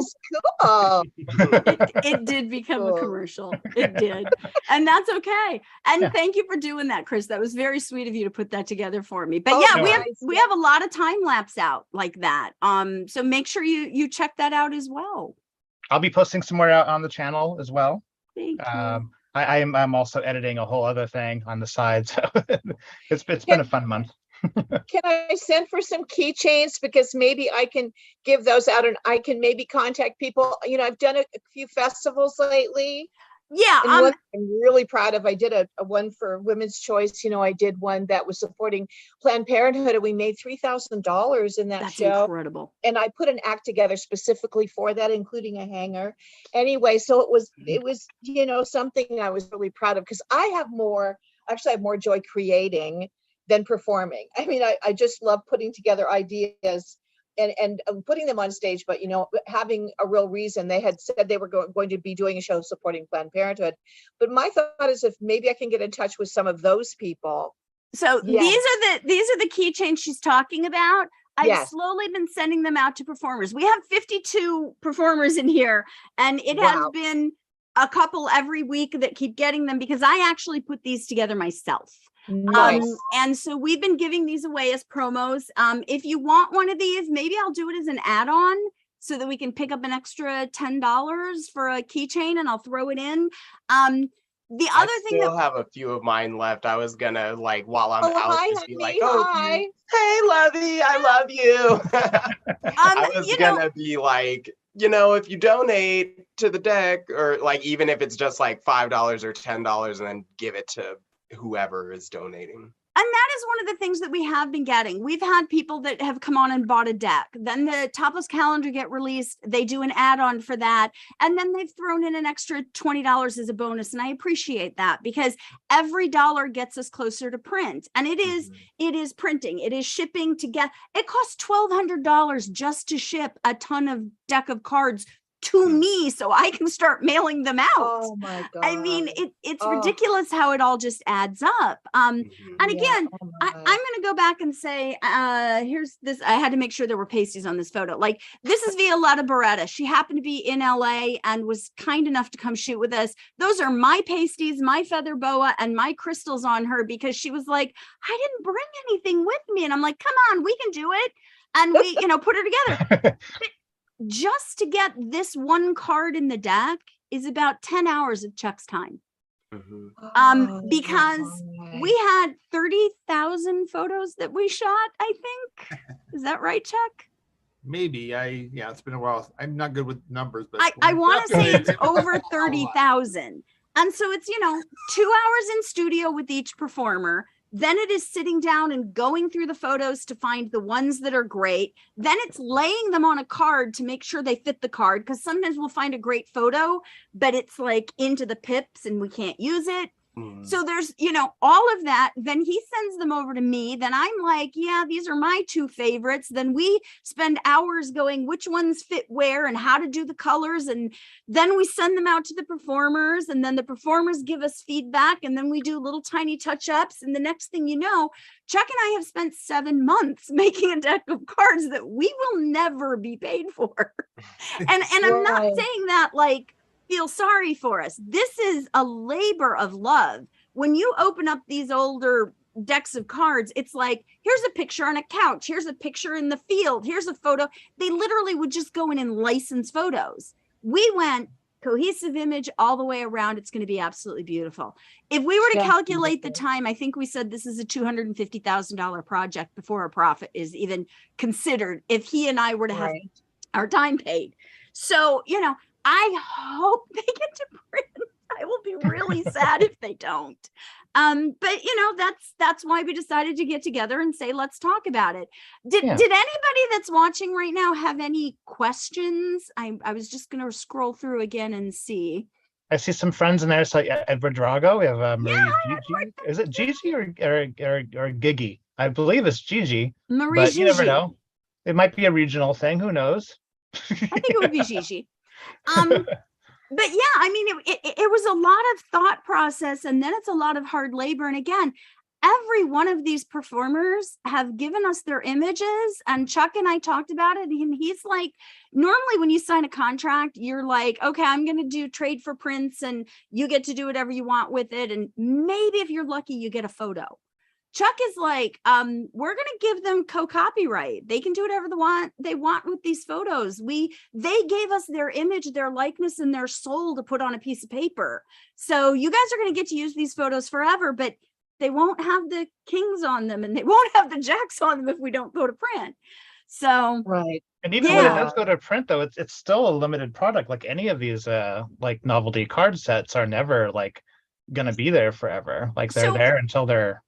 Cool. It did become a commercial. It did. And that's okay. And thank you for doing that, Chris. That was very sweet of you to put that together for me. But yeah, we have a lot of time lapse out like that. So make sure you check that out as well. I'll be posting some more out on the channel as well. Thank you. I'm also editing a whole other thing on the side. So it's been a fun month. Can I send for some keychains? Because maybe I can give those out and I can maybe contact people. You know, I've done a few festivals lately. Yeah. And one I'm really proud of. I did a one for Women's Choice. You know, I did one that was supporting Planned Parenthood and we made $3,000 in that That's show. incredible. And I put an act together specifically for that, including a hanger. Anyway, so it was, you know, something I was really proud of because I have more joy creating than performing. I mean, I just love putting together ideas and putting them on stage, but, you know, having a real reason. They had said they were going to be doing a show supporting Planned Parenthood. But my thought is if maybe I can get in touch with some of those people. So these are the keychains she's talking about. I've slowly been sending them out to performers. We have 52 performers in here, and it has been a couple every week that keep getting them because I actually put these together myself. Nice. And so we've been giving these away as promos. If you want one of these, maybe I'll do it as an add-on so that we can pick up an extra $10 for a keychain and I'll throw it in. The other thing still have a few of mine left. I was gonna while I'm out, hi, just be honey, like, hi. Hey, Lovey, I love you. I was gonna be like, you know, if you donate to the deck or even if it's just like $5 or $10 and then give it to whoever is donating. And that is one of the things that we have been getting. We've had people that have come on and bought a deck. Then the topless calendar get released. They do an add-on for that. And then they've thrown in an extra $20 as a bonus. And I appreciate that because every dollar gets us closer to print. And it is printing. It is shipping to get, it costs $1,200 just to ship a ton of deck of cards to me so I can start mailing them out. Oh my God. I mean, it's ridiculous how it all just adds up. And again, I'm going to go back and say, here's this. I had to make sure there were pasties on this photo. Like this is Violetta Beretta. She happened to be in LA and was kind enough to come shoot with us. Those are my pasties, my feather boa and my crystals on her because she was like, I didn't bring anything with me. And I'm like, come on, we can do it. And we, put her together. Just to get this one card in the deck is about 10 hours of Chuck's time. Because we had 30,000 photos that we shot, I think. Is that right, Chuck? Maybe. It's been a while. I'm not good with numbers, but I want to say it's over 30,000. And so it's, 2 hours in studio with each performer. Then it is sitting down and going through the photos to find the ones that are great. Then it's laying them on a card to make sure they fit the card, because sometimes we'll find a great photo, but it's like into the pips and we can't use it. So there's, you know, all of that. Then he sends them over to me. Then I'm like, yeah, these are my two favorites. Then we spend hours going, which ones fit where and how to do the colors. And then we send them out to the performers, and then the performers give us feedback. And then we do little tiny touch-ups. And the next thing you know, Chuck and I have spent 7 months making a deck of cards that we will never be paid for. and I'm not saying that like, feel sorry for us. This is a labor of love. When you open up these older decks of cards, it's like, here's a picture on a couch, here's a picture in the field, here's a photo. They literally would just go in and license photos. We went cohesive image all the way around. It's going to be absolutely beautiful. If we were to calculate the time, I think we said this is a $250,000 project before a profit is even considered, if he and I were to have our time paid. So, you know, I hope they get to print. I will be really sad if they don't. But you know, that's why we decided to get together and say, let's talk about it. Did anybody that's watching right now have any questions? I was just going to scroll through again and see. I see some friends in there. So Edward Drago, we have Marie Gigi. Is it Gigi or Gigi? I believe it's Gigi. Marie but Gigi. You never know. It might be a regional thing. Who knows? I think it would be Gigi. But yeah, I mean, it was a lot of thought process, and then it's a lot of hard labor. And again, every one of these performers have given us their images, and Chuck and I talked about it. And he's like, normally when you sign a contract, you're like, okay, I'm going to do trade for prints and you get to do whatever you want with it. And maybe if you're lucky, you get a photo. Chuck is like, we're going to give them co-copyright. They can do whatever they want with these photos. They gave us their image, their likeness, and their soul to put on a piece of paper. So you guys are going to get to use these photos forever, but they won't have the kings on them and they won't have the jacks on them if we don't go to print. So And even when it does go to print, though, it's still a limited product. Like any of these like novelty card sets are never like going to be there forever. Like they're there until they're.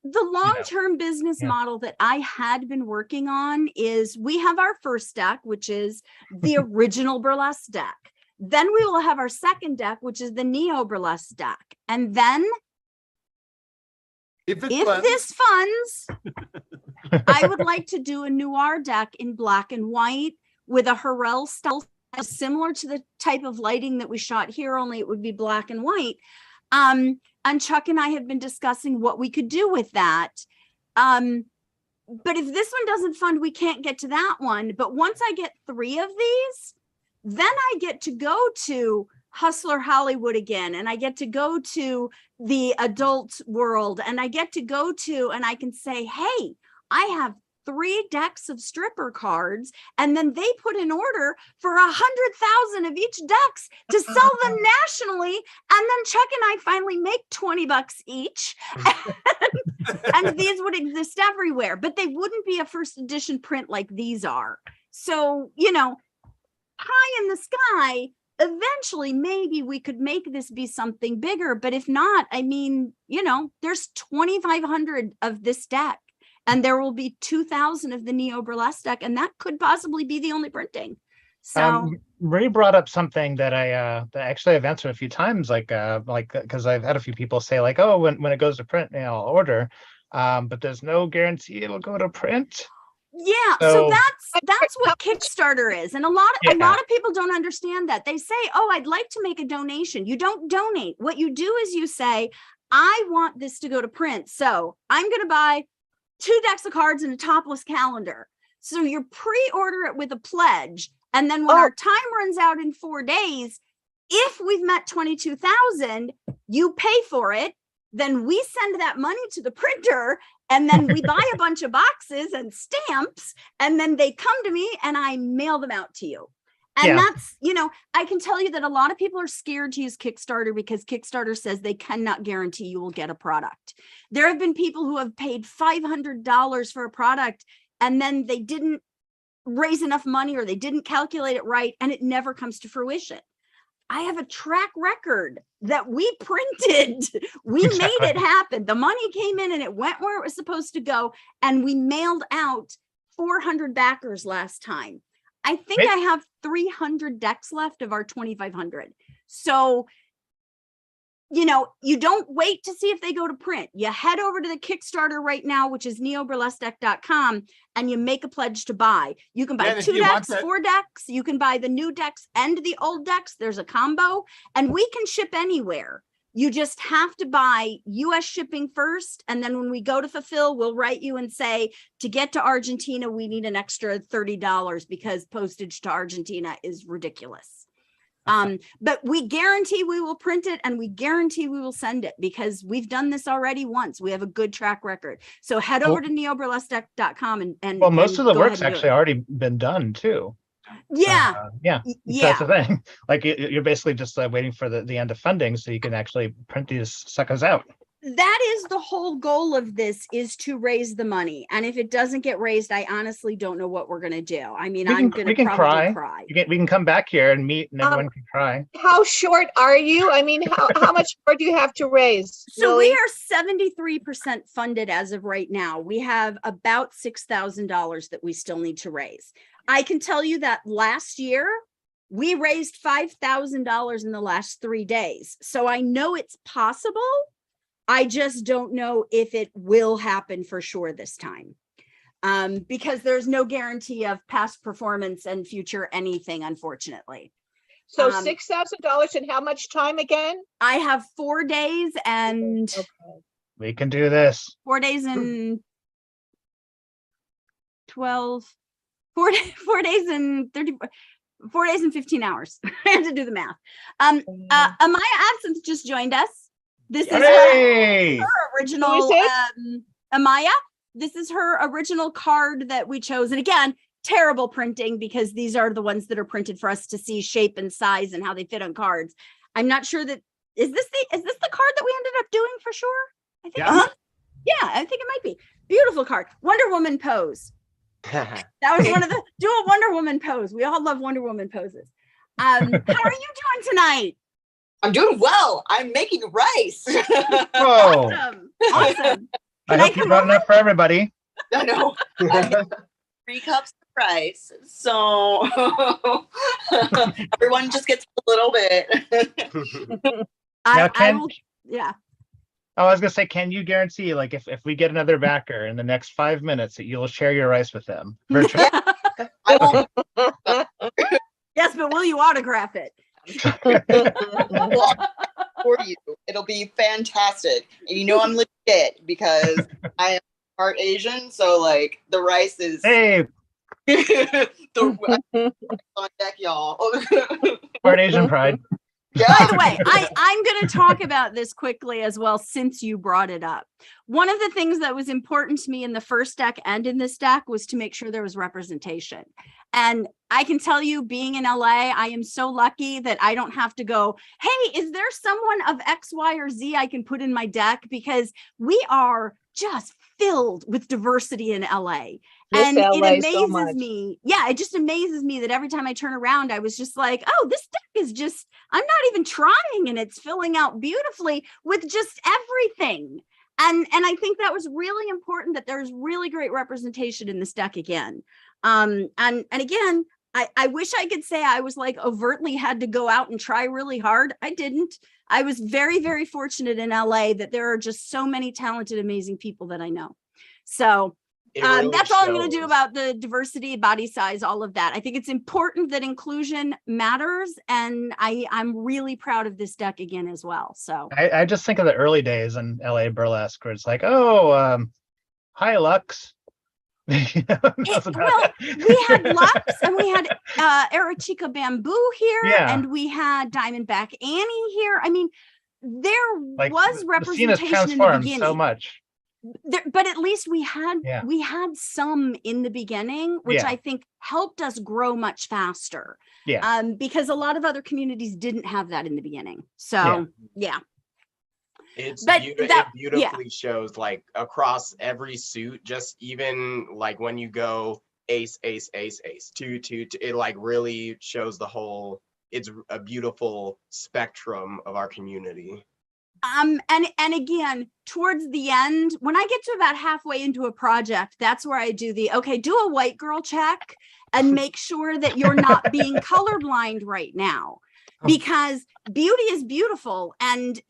The long-term business model that I had been working on is we have our first deck, which is the original burlesque deck. Then we will have our second deck, which is the Neo Burlesque deck. And then if this funds, I would like to do a noir deck in black and white with a Harel style, similar to the type of lighting that we shot here, only it would be black and white. And Chuck and I have been discussing what we could do with that. But if this one doesn't fund, we can't get to that one. But once I get 3 of these, then I get to go to Hustler Hollywood again. And I get to go to the adult world. And I get to go to, and I can say, hey, I have 3 decks of stripper cards, and then they put an order for 100,000 of each decks to sell them nationally, and then Chuck and I finally make $20 each, and these would exist everywhere, but they wouldn't be a first edition print like these are. So, you know, high in the sky, eventually maybe we could make this be something bigger, but if not, I mean, you know, there's 2,500 of this deck. And there will be 2,000 of the Neo Burlesque deck, and that could possibly be the only printing. So Marie brought up something that that actually I've answered a few times, like because I've had a few people say like, oh, when it goes to print, you know, I'll order, but there's no guarantee it'll go to print. Yeah, so that's what Kickstarter is, and a lot of people don't understand that. They say, oh, I'd like to make a donation. You don't donate. What you do is you say, I want this to go to print, so I'm going to buy 2 decks of cards and a topless calendar. So you pre-order it with a pledge. And then when our time runs out in 4 days, if we've met 22,000, you pay for it. Then we send that money to the printer, and then we buy a bunch of boxes and stamps, and then they come to me and I mail them out to you. And that's, you know, I can tell you that a lot of people are scared to use Kickstarter because Kickstarter says they cannot guarantee you will get a product. There have been people who have paid $500 for a product and then they didn't raise enough money or they didn't calculate it right and it never comes to fruition. I have a track record that we printed. We Exactly. made it happen. The money came in and it went where it was supposed to go. And we mailed out 400 backers last time. I think I have 300 decks left of our 2,500. So, you know, you don't wait to see if they go to print. You head over to the Kickstarter right now, which is neoburlesquedeck.com, and you make a pledge to buy. You can buy And if 2 you want decks, that- 4 decks. You can buy the new decks and the old decks. There's a combo, and we can ship anywhere. You just have to buy US shipping first. And then when we go to fulfill, we'll write you and say, to get to Argentina, we need an extra $30 because postage to Argentina is ridiculous. But we guarantee we will print it and we guarantee we will send it because we've done this already once. We have a good track record. So head over to neoburlesquedeck.com and Well, most of the go work's ahead and do actually it. already been done too. Yeah. Yeah. Yeah. That's the thing. Like you're basically just waiting for the end of funding so you can actually print these suckers out. That is the whole goal of this, is to raise the money. And if it doesn't get raised, I honestly don't know what we're going to do. I mean, I'm going to probably cry. We can come back here and meet and everyone can cry. How short are you? I mean, how much more do you have to raise? So Lily? we are 73% funded as of right now. We have about $6,000 that we still need to raise. I can tell you that last year we raised $5,000 in the last 3 days. So I know it's possible. I just don't know if it will happen for sure this time. Because there's no guarantee of past performance and future anything, unfortunately. So $6,000 in how much time again? I have 4 days and We can do this. 4 days and 12, 4 days and 30, 4 days and 15 hours. I had to do the math. Amaya Absinthe just joined us. This is her original Amaya. This is her original card that we chose. And again, terrible printing because these are the ones that are printed for us to see shape and size and how they fit on cards. I'm not sure that is this the card that we ended up doing for sure? I think I think it might be. Beautiful card. Wonder Woman pose. That was one of the do a Wonder Woman pose. We all love Wonder Woman poses. How are you doing tonight? I'm doing well. I'm making rice. Whoa. Awesome. I hope you brought enough for everybody. I know. 3 cups of rice. So everyone just gets a little bit. I was gonna say, can you guarantee, like, if we get another backer in the next 5 minutes, that you'll share your rice with them? Virtually? I will. Yes, but will you autograph it? For you, it'll be fantastic. And you know I'm legit because I am part Asian, so like the rice is the on deck, y'all. Part Asian pride. By the way, I'm going to talk about this quickly as well, since you brought it up. One of the things that was important to me in the first deck and in this deck was to make sure there was representation. And I can tell you, being in LA, I am so lucky that I don't have to go, hey, is there someone of X, Y, or Z I can put in my deck? Because we are just filled with diversity in LA. And it amazes me. Yeah, it just amazes me that every time I turn around, I was just like, oh, this deck is just, I'm not even trying, and it's filling out beautifully with just everything. And I think that was really important, that there's really great representation in this deck again. And again, I wish I could say I was like overtly had to go out and try really hard. I didn't. I was very, very fortunate in LA that there are just so many talented, amazing people that I know. So really that's all I'm going to do about the diversity, body size, all of that. I think it's important that inclusion matters. And I'm really proud of this deck again as well. So I just think of the early days in LA burlesque where it's like, oh, hi, Lux. We had Lux and we had Erichica Bamboo here, and we had Diamondback Annie here. I mean, there was representation in the beginning. So much. But at least we had some in the beginning, which I think helped us grow much faster. Yeah. Because a lot of other communities didn't have that in the beginning. So it beautifully shows, like, across every suit, just even like when you go ace, ace, ace, ace, 2, 2, 2, it like really shows the whole it's a beautiful spectrum of our community. And again, towards the end, when I get to about halfway into a project, that's where I do okay, do a white girl check and make sure that you're not being colorblind right now, because beauty is beautiful. And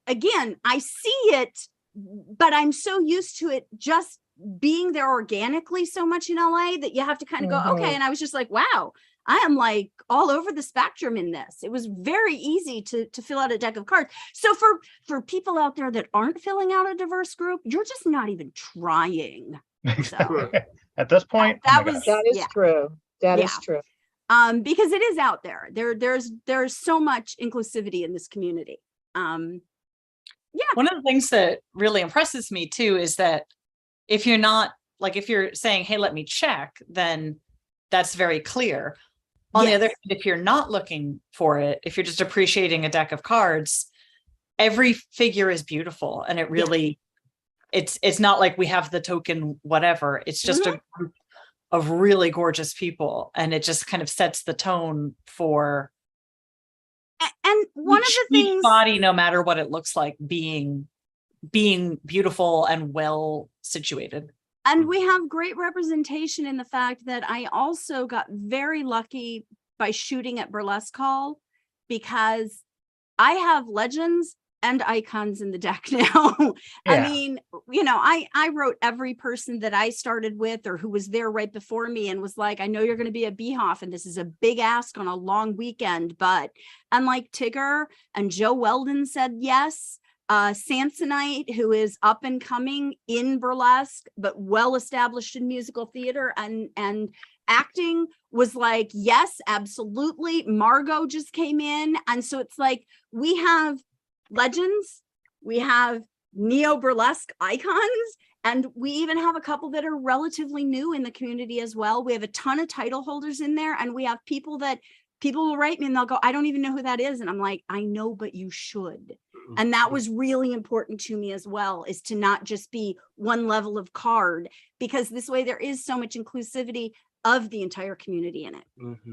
again, I see it, but I'm so used to it just being there organically so much in LA that you have to kind of go, okay. And I was just like, wow, I am like all over the spectrum in this. It was very easy to fill out a deck of cards. So for people out there that aren't filling out a diverse group, you're just not even trying. So at this point, that is true. That is true. Because it is out there. There's so much inclusivity in this community. Yeah. One of the things that really impresses me too is that if you're not like, if you're saying, hey, let me check, then that's very clear. On the other hand, if you're not looking for it, if you're just appreciating a deck of cards, every figure is beautiful. And it really, it's not like we have the token whatever. It's just a group of really gorgeous people. And it just kind of sets the tone for and one of the things, body, no matter what it looks like, being beautiful and well situated. And we have great representation in the fact that I also got very lucky by shooting at Burlesque Hall, because I have legends and icons in the deck now. I mean, you know, I wrote every person that I started with or who was there right before me and was like, I know you're going to be a Beehoff and this is a big ask on a long weekend, but unlike Tigger and Joe Weldon said yes. Samsonite, who is up and coming in burlesque, but well established in musical theater and acting, was like, yes, absolutely. Margot just came in. And so it's like, we have legends, we have neo burlesque icons, and we even have a couple that are relatively new in the community as well. We have a ton of title holders in there, and we have people will write me and they'll go, I don't even know who that is. And I'm like, I know, but you should. And that was really important to me as well, is to not just be one level of card, because this way there is so much inclusivity of the entire community in it.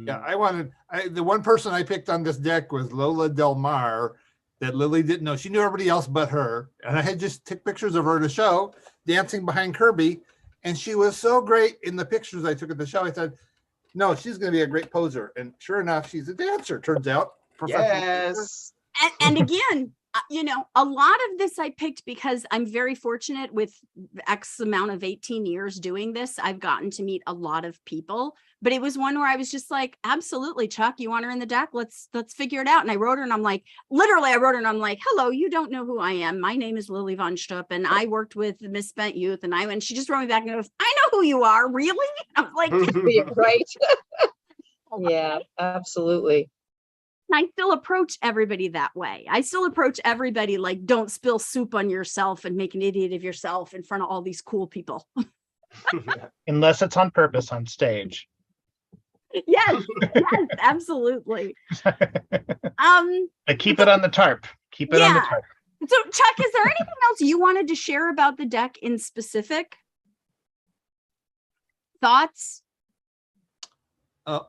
Yeah, the one person I picked on this deck was Lola Del Mar, that Lily didn't know. She knew everybody else but her. And I had just took pictures of her to show, dancing behind Kirby. And she was so great in the pictures I took at the show. I said, no, she's going to be a great poser. And sure enough, she's a dancer, turns out. Yes. And again, you know, a lot of this I picked because I'm very fortunate with X amount of 18 years doing this. I've gotten to meet a lot of people, but it was one where I was just like, absolutely, Chuck, you want her in the deck? Let's figure it out. And I wrote her and I'm like, literally, I wrote her and I'm like, hello, you don't know who I am. My name is Lili VonSchtupp and I worked with Misspent Youth. And she just wrote me back and goes, I know who you are. Really? I was like, right. Yeah, absolutely. I still approach everybody that way. I still approach everybody like, don't spill soup on yourself and make an idiot of yourself in front of all these cool people. Unless it's on purpose on stage. Yes, absolutely. Keep it on the tarp. Keep it on the tarp. So Chuck, is there anything else you wanted to share about the deck in specific? Thoughts?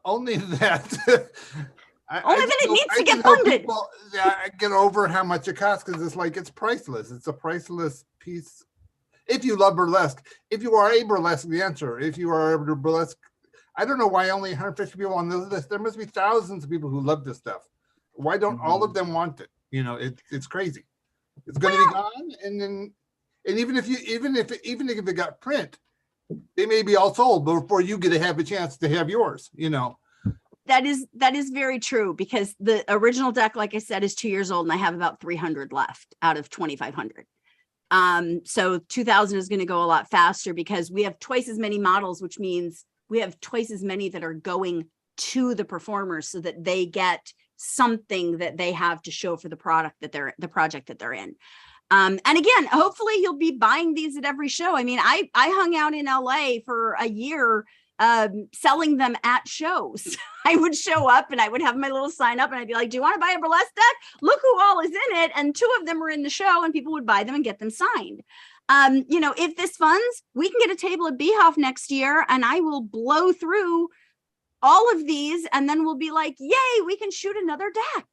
Only that only that it needs to get funded. I get over how much it costs, because it's like, it's priceless. It's a priceless piece. If you love burlesque, if you are a burlesque dancer, if you are a burlesque, I don't know why only 150 people on this list. There must be thousands of people who love this stuff. Why don't all of them want it? You know, it's crazy. It's going to be gone, and even if it got print, they may be all sold before you get to have a chance to have yours. You know. That is very true, because the original deck, like I said, is 2 years old and I have about 300 left out of 2,500. So 2,000 is going to go a lot faster because we have twice as many models, which means we have twice as many that are going to the performers so that they get something that they have to show for the project that they're in. And again, hopefully you'll be buying these at every show. I mean, I hung out in LA for a year selling them at shows. I would show up and I would have my little sign up and I'd be like, do you want to buy a burlesque deck? Look who all is in it. And 2 of them were in the show and people would buy them and get them signed. You know, if this funds, we can get a table at Beehoff next year and I will blow through all of these, and then we'll be like, yay, we can shoot another deck.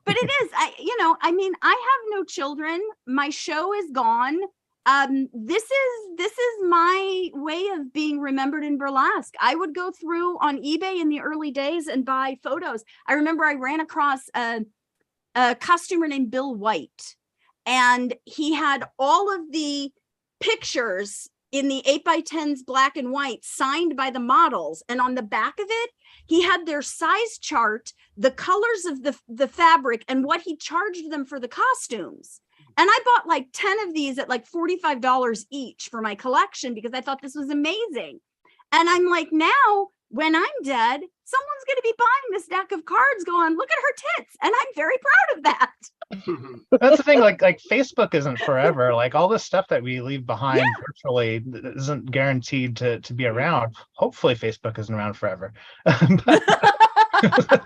But it is, I mean, I have no children. My show is gone. This is my way of being remembered in burlesque. I would go through on eBay in the early days and buy photos. I remember I ran across a costumer named Bill White, and he had all of the pictures in the 8x10s black and white signed by the models. And on the back of it, he had their size chart, the colors of the fabric, and what he charged them for the costumes. And I bought like 10 of these at like $45 each for my collection because I thought this was amazing. And I'm like, now when I'm dead, someone's going to be buying this deck of cards going, look at her tits. And I'm very proud of that. That's the thing, like Facebook isn't forever. Like all this stuff that we leave behind virtually isn't guaranteed to be around. Hopefully Facebook isn't around forever.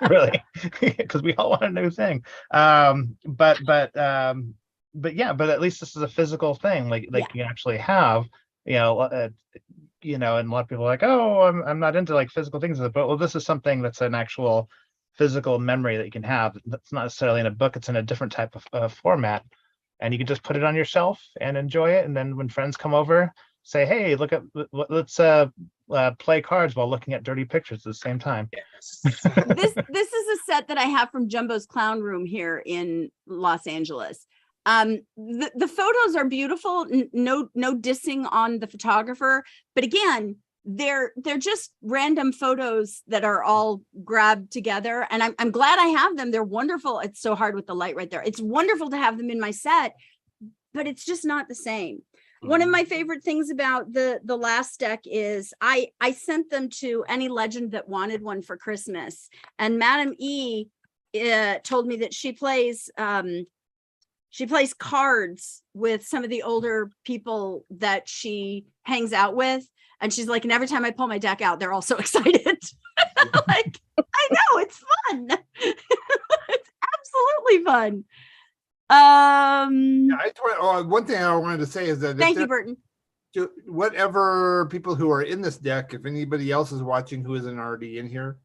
Really, because we all want a new thing. But at least this is a physical thing, like you can actually have, and a lot of people are like, oh, I'm not into like physical things, but well, this is something that's an actual physical memory that you can have. That's not necessarily in a book, it's in a different type of format, and you can just put it on your shelf and enjoy it. And then when friends come over, say, hey, let's play cards while looking at dirty pictures at the same time. This is a set that I have from Jumbo's Clown Room here in Los Angeles. The photos are beautiful, no dissing on the photographer, but again, they're just random photos that are all grabbed together, and I'm glad I have them. They're wonderful. It's so hard with the light right there. It's wonderful to have them in my set, but it's just not the same. One of my favorite things about the last deck is I sent them to any legend that wanted one for Christmas, and Madam E told me that she plays cards with some of the older people that she hangs out with. And she's like, and every time I pull my deck out, they're all so excited. Like, I know, it's fun. It's absolutely fun. One thing I wanted to say is that thank you, Burton. Whatever people who are in this deck, if anybody else is watching who isn't already in here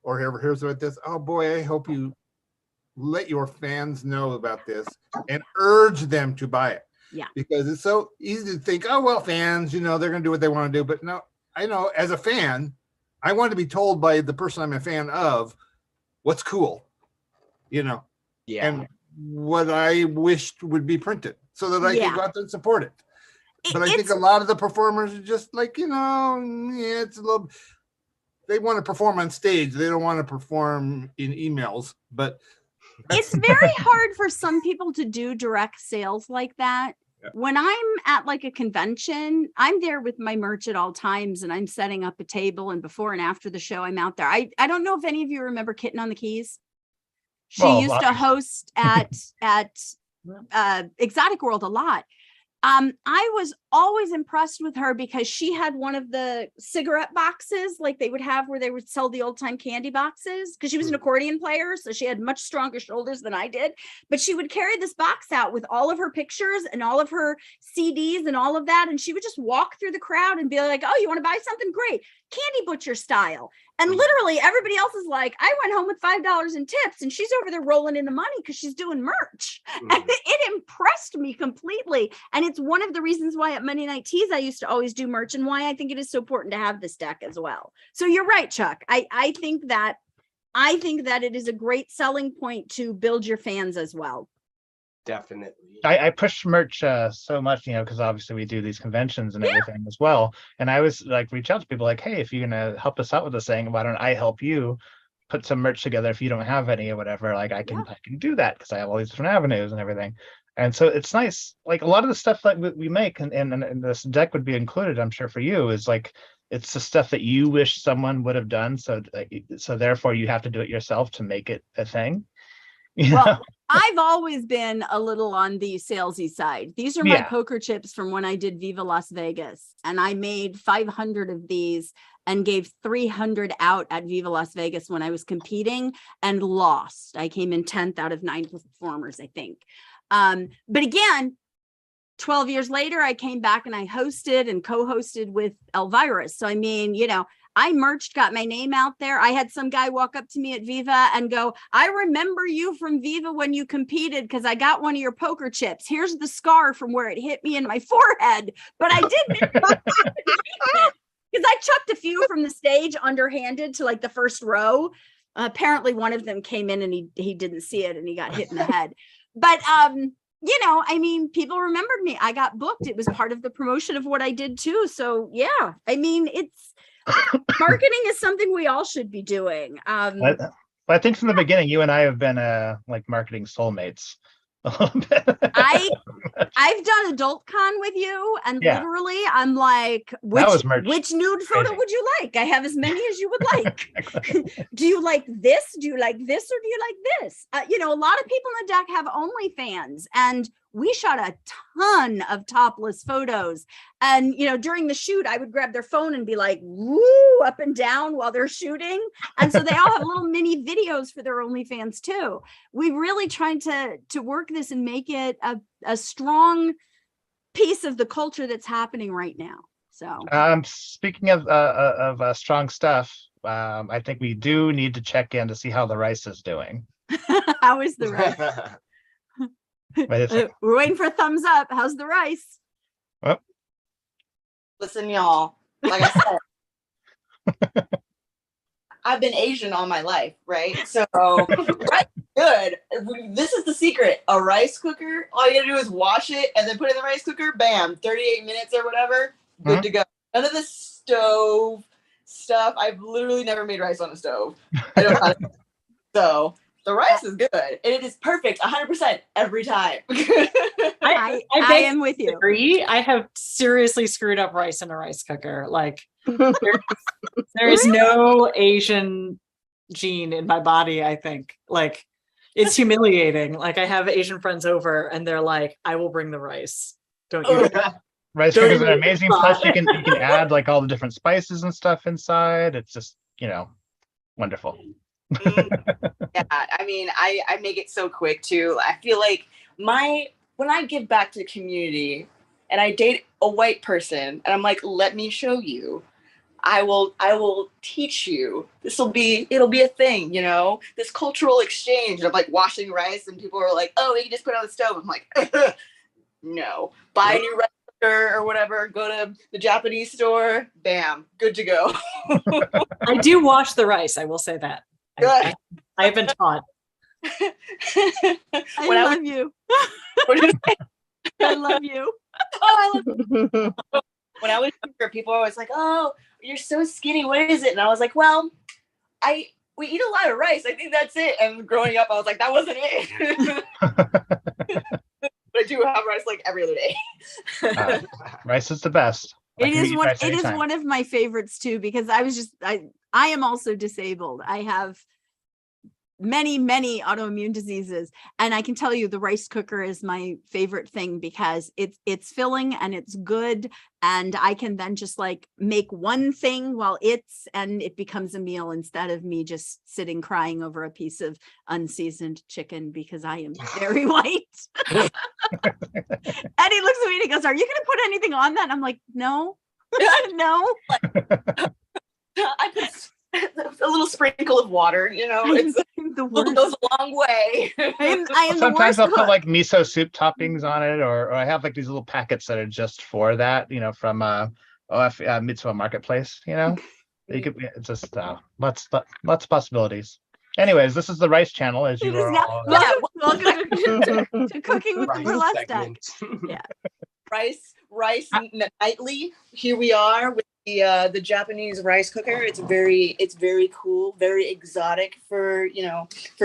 or ever hears about this, oh boy, I hope you let your fans know about this and urge them to buy it. Yeah. Because it's so easy to think, oh, well, fans, they're going to do what they want to do. But no, I know as a fan, I want to be told by the person I'm a fan of what's cool, Yeah. and what I wished would be printed so that I can go out there and support it. But I think a lot of the performers are just like, it's a little, they want to perform on stage. They don't want to perform in emails, but it's very hard for some people to do direct sales like that. Yeah. When I'm at like a convention, I'm there with my merch at all times, and I'm setting up a table, and before and after the show, I'm out there. I don't know if any of you remember Kitten on the Keys. She used to host at Exotic World a lot. I was always impressed with her because she had one of the cigarette boxes like they would have where they would sell the old time candy boxes, because she was an accordion player. So she had much stronger shoulders than I did, but she would carry this box out with all of her pictures and all of her CDs and all of that. And she would just walk through the crowd and be like, oh, you want to buy something? Great. Candy butcher style. And literally everybody else is like, I went home with $5 in tips, and she's over there rolling in the money because she's doing merch. And it impressed me completely. And it's one of the reasons why at Monday Night Teas I used to always do merch, and why I think it is so important to have this deck as well. So you're right, Chuck. I think that it is a great selling point to build your fans as well. Definitely. I push merch so much, because obviously we do these conventions and everything as well. And I was like, reach out to people like, hey, if you're gonna help us out with this thing, why don't I help you put some merch together if you don't have any or whatever? Like I can do that because I have all these different avenues and everything. And so it's nice. Like a lot of the stuff that we make, and this deck would be included, I'm sure for you, is like it's the stuff that you wish someone would have done. So therefore you have to do it yourself to make it a thing. Well, I've always been a little on the salesy side. These are my poker chips from when I did Viva Las Vegas, and I made 500 of these and gave 300 out at Viva Las Vegas when I was competing, and lost. I came in 10th out of 9 performers, I think. But again, 12 years later, I came back and I hosted and co-hosted with Elvira's. So, I mean, I merged, got my name out there. I had some guy walk up to me at Viva and go, I remember you from Viva when you competed because I got one of your poker chips. Here's the scar from where it hit me in my forehead, but I didn't. Because I chucked a few from the stage underhanded to like the first row. Apparently one of them came in and he didn't see it and he got hit in the head. But, you know, I mean, people remembered me. I got booked. It was part of the promotion of what I did too. So yeah, I mean, it's marketing is something we all should be doing. I think from the beginning, you and I have been like marketing soulmates. I've done adult con with you, and literally I'm like, which nude photo would you like? I have as many as you would like. Do you like this? Do you like this, or do you like this? You know, a lot of people in the deck have OnlyFans, and we shot a ton of topless photos. And, you know, during the shoot, I would grab their phone and be like, woo, up and down while they're shooting. And so they all have little mini videos for their OnlyFans too. We really tried to work this and make it a strong piece of the culture that's happening right now. So speaking of strong stuff, I think we do need to check in to see how the rice is doing. How is the rice? We're waiting for a thumbs up. How's the rice? Oh. Listen, y'all, like I said, I've been Asian all my life, right? So rice is good. This is the secret. A rice cooker, all you gotta do is wash it and then put it in the rice cooker, bam, 38 minutes or whatever, good to go. None of the stove stuff. I've literally never made rice on a stove. I don't know how to. So the rice is good, and it is perfect 100% every time. I am with you. Agree. I have seriously screwed up rice in a rice cooker. Like there is no Asian gene in my body, I think. Like it's humiliating. Like I have Asian friends over and they're like, I will bring the rice. Don't you? Rice cookers are amazing. Plus you can add like all the different spices and stuff inside. It's just, you know, wonderful. Yeah, I mean, I make it so quick too. I feel like when I give back to the community and I date a white person and I'm like, let me show you, I will teach you. It'll be a thing, you know, this cultural exchange of like washing rice, and people are like, oh, you just put it on the stove. I'm like, no, buy a new rice cooker or whatever, go to the Japanese store, bam, good to go. I do wash the rice, I will say that. I have been taught. I love you. I love you. Oh, I love you. When I was younger, people were always like, oh, you're so skinny. What is it? And I was like, well, we eat a lot of rice. I think that's it. And growing up, I was like, that wasn't it. But I do have rice like every other day. Rice is the best. It is one of my favorites too, because I am also disabled. I have many autoimmune diseases, and I can tell you the rice cooker is my favorite thing because it's filling and it's good, and I can then just like make one thing while it becomes a meal instead of me just sitting crying over a piece of unseasoned chicken because I am very white. And he looks at me and he goes, are you gonna put anything on that? And I'm like, no. No. I put a little sprinkle of water, you know, it goes a long way. I am Sometimes I'll put like miso soup toppings on it, or I have like these little packets that are just for that, you know, from Mitsuo Marketplace, you know. You could just lots of possibilities. Anyways, this is the rice channel, as you are all. Welcome to Cooking with the Burlesque Deck. Yeah. Rice nightly. Here we are with the Japanese rice cooker. It's very cool, very exotic for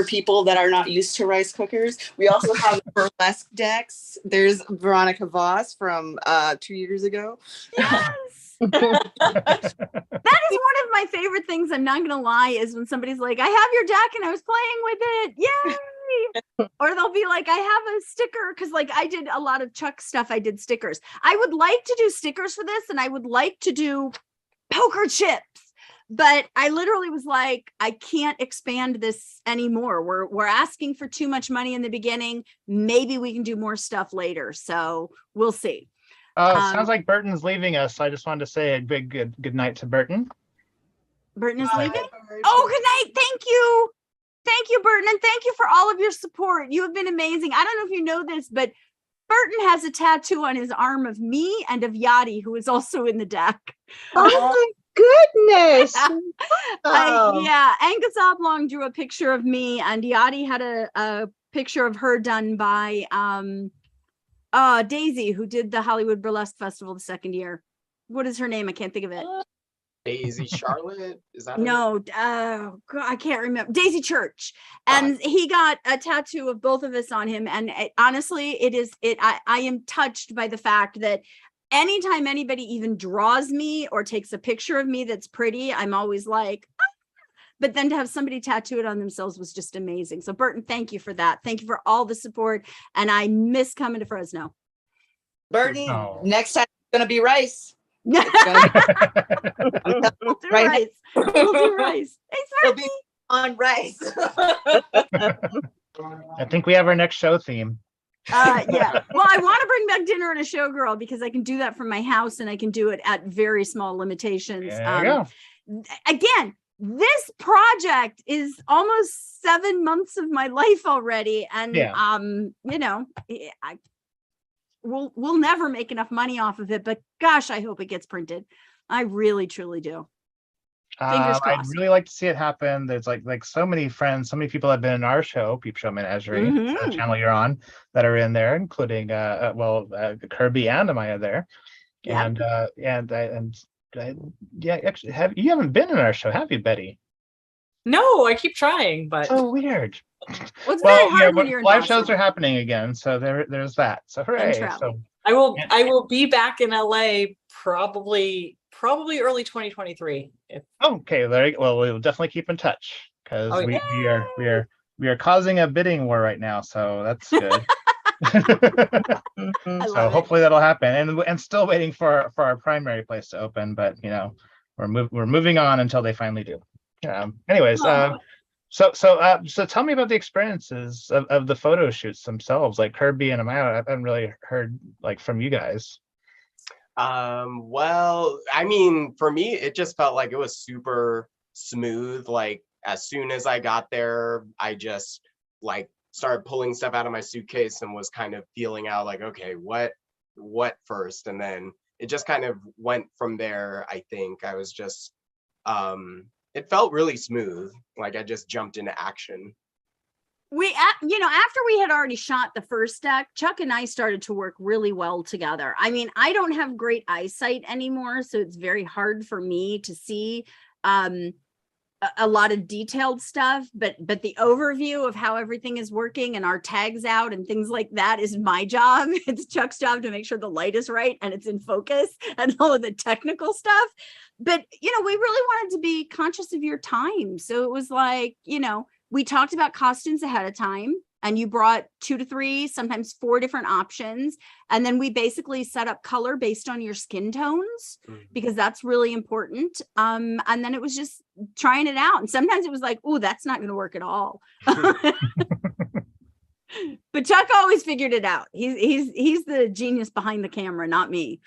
people that are not used to rice cookers. We also have burlesque decks. There's Veronica Voss from 2 years ago. Yes. That is one of my favorite things. I'm not gonna lie, is when somebody's like, I have your deck and I was playing with it. Yay. Or they'll be like, I have a sticker, because like I did a lot of Chuck stuff. I did stickers. I would like to do stickers for this, and I would like to do poker chips, but I literally was like, I can't expand this anymore. We're asking for too much money in the beginning. Maybe we can do more stuff later. So we'll see. Sounds like Burton's leaving us. I just wanted to say a big good night to Burton. Burton is leaving? Oh, good night. Thank you. Thank you, Burton. And thank you for all of your support. You have been amazing. I don't know if you know this, but Burton has a tattoo on his arm of me and of Yachty, who is also in the deck. Oh my goodness. Wow. Yeah, Angus Oblong drew a picture of me, and Yachty had a picture of her done by Daisy, who did the Hollywood Burlesque Festival the second year. What is her name? I can't think of it. Daisy Charlotte? Is that No, God, I can't remember. Daisy Church. And he got a tattoo of both of us on him. And honestly, I am touched by the fact that anytime anybody even draws me or takes a picture of me that's pretty, I'm always like, ah. But then to have somebody tattoo it on themselves was just amazing. So Burton, thank you for that. Thank you for all the support. And I miss coming to Fresno. Burton, next time it's going to be rice. We'll do rice. We'll do rice. It'll be on rice. I think we have our next show theme. Yeah. Well, I want to bring back Dinner and a Showgirl because I can do that from my house and I can do it at very small limitations. There you go. Again, this project is almost 7 months of my life already. And, you know, we'll never make enough money off of it, but gosh, I hope it gets printed. I really, truly do. Fingers I'd crossed. really like to see it happen. There's like so many friends, so many people have been in our show, Peepshow Menagerie, the channel you're on, that are in there, including Kirby and Amaya there. Yep. Actually, you haven't been in our show, have you, Betty? No, I keep trying, but so weird. Well, it's very hard when you're in live Boston. shows are happening again, so there's that. So hooray! So I will be back in LA probably early 2023. Okay, there you go. Well, we'll definitely keep in touch because we are causing a bidding war right now, so that's good. So hopefully that'll happen, and still waiting for our primary place to open, but you know we're moving on until they finally do. Anyways, so tell me about the experiences of the photo shoots themselves, like Kirby and Amaya. I haven't really heard like from you guys. Well, I mean, for me, it just felt like it was super smooth. Like as soon as I got there, I just like started pulling stuff out of my suitcase and was kind of feeling out like, okay, what first? And then it just kind of went from there. I think I was just, it felt really smooth. Like I just jumped into action. After we had already shot the first deck, Chuck and I started to work really well together. I mean, I don't have great eyesight anymore, so it's very hard for me to see a lot of detailed stuff, but the overview of how everything is working and our tags out and things like that is my job. It's Chuck's job to make sure the light is right and it's in focus and all of the technical stuff. But, we really wanted to be conscious of your time. So it was like, we talked about costumes ahead of time, and you brought 2 to 3, sometimes 4 different options. And then we basically set up color based on your skin tones, because that's really important. And then it was just trying it out. And sometimes it was like, oh, that's not going to work at all. But Chuck always figured it out. He's the genius behind the camera, not me.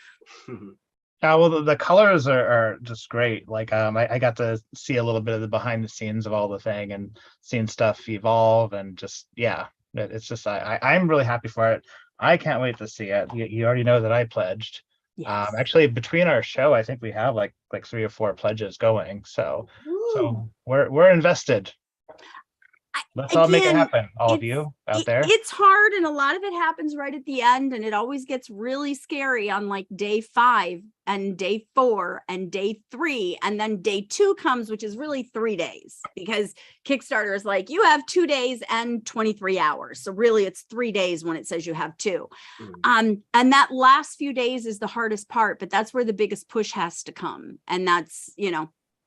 Well, the colors are just great. Like I got to see a little bit of the behind the scenes of all the thing and seeing stuff evolve, and just it's just I'm really happy for it. I can't wait to see it. You already know that I pledged. Yes. Actually, between our show, I think we have like 3 or 4 pledges going. So we're invested. Let's all make it happen, all of you out there. It's hard, and a lot of it happens right at the end, and it always gets really scary on like day 5 and day 4 and day 3, and then day 2 comes, which is really 3 days, because Kickstarter is like, you have 2 days and 23 hours. So really it's 3 days when it says you have 2. And that last few days is the hardest part, but that's where the biggest push has to come. And that's,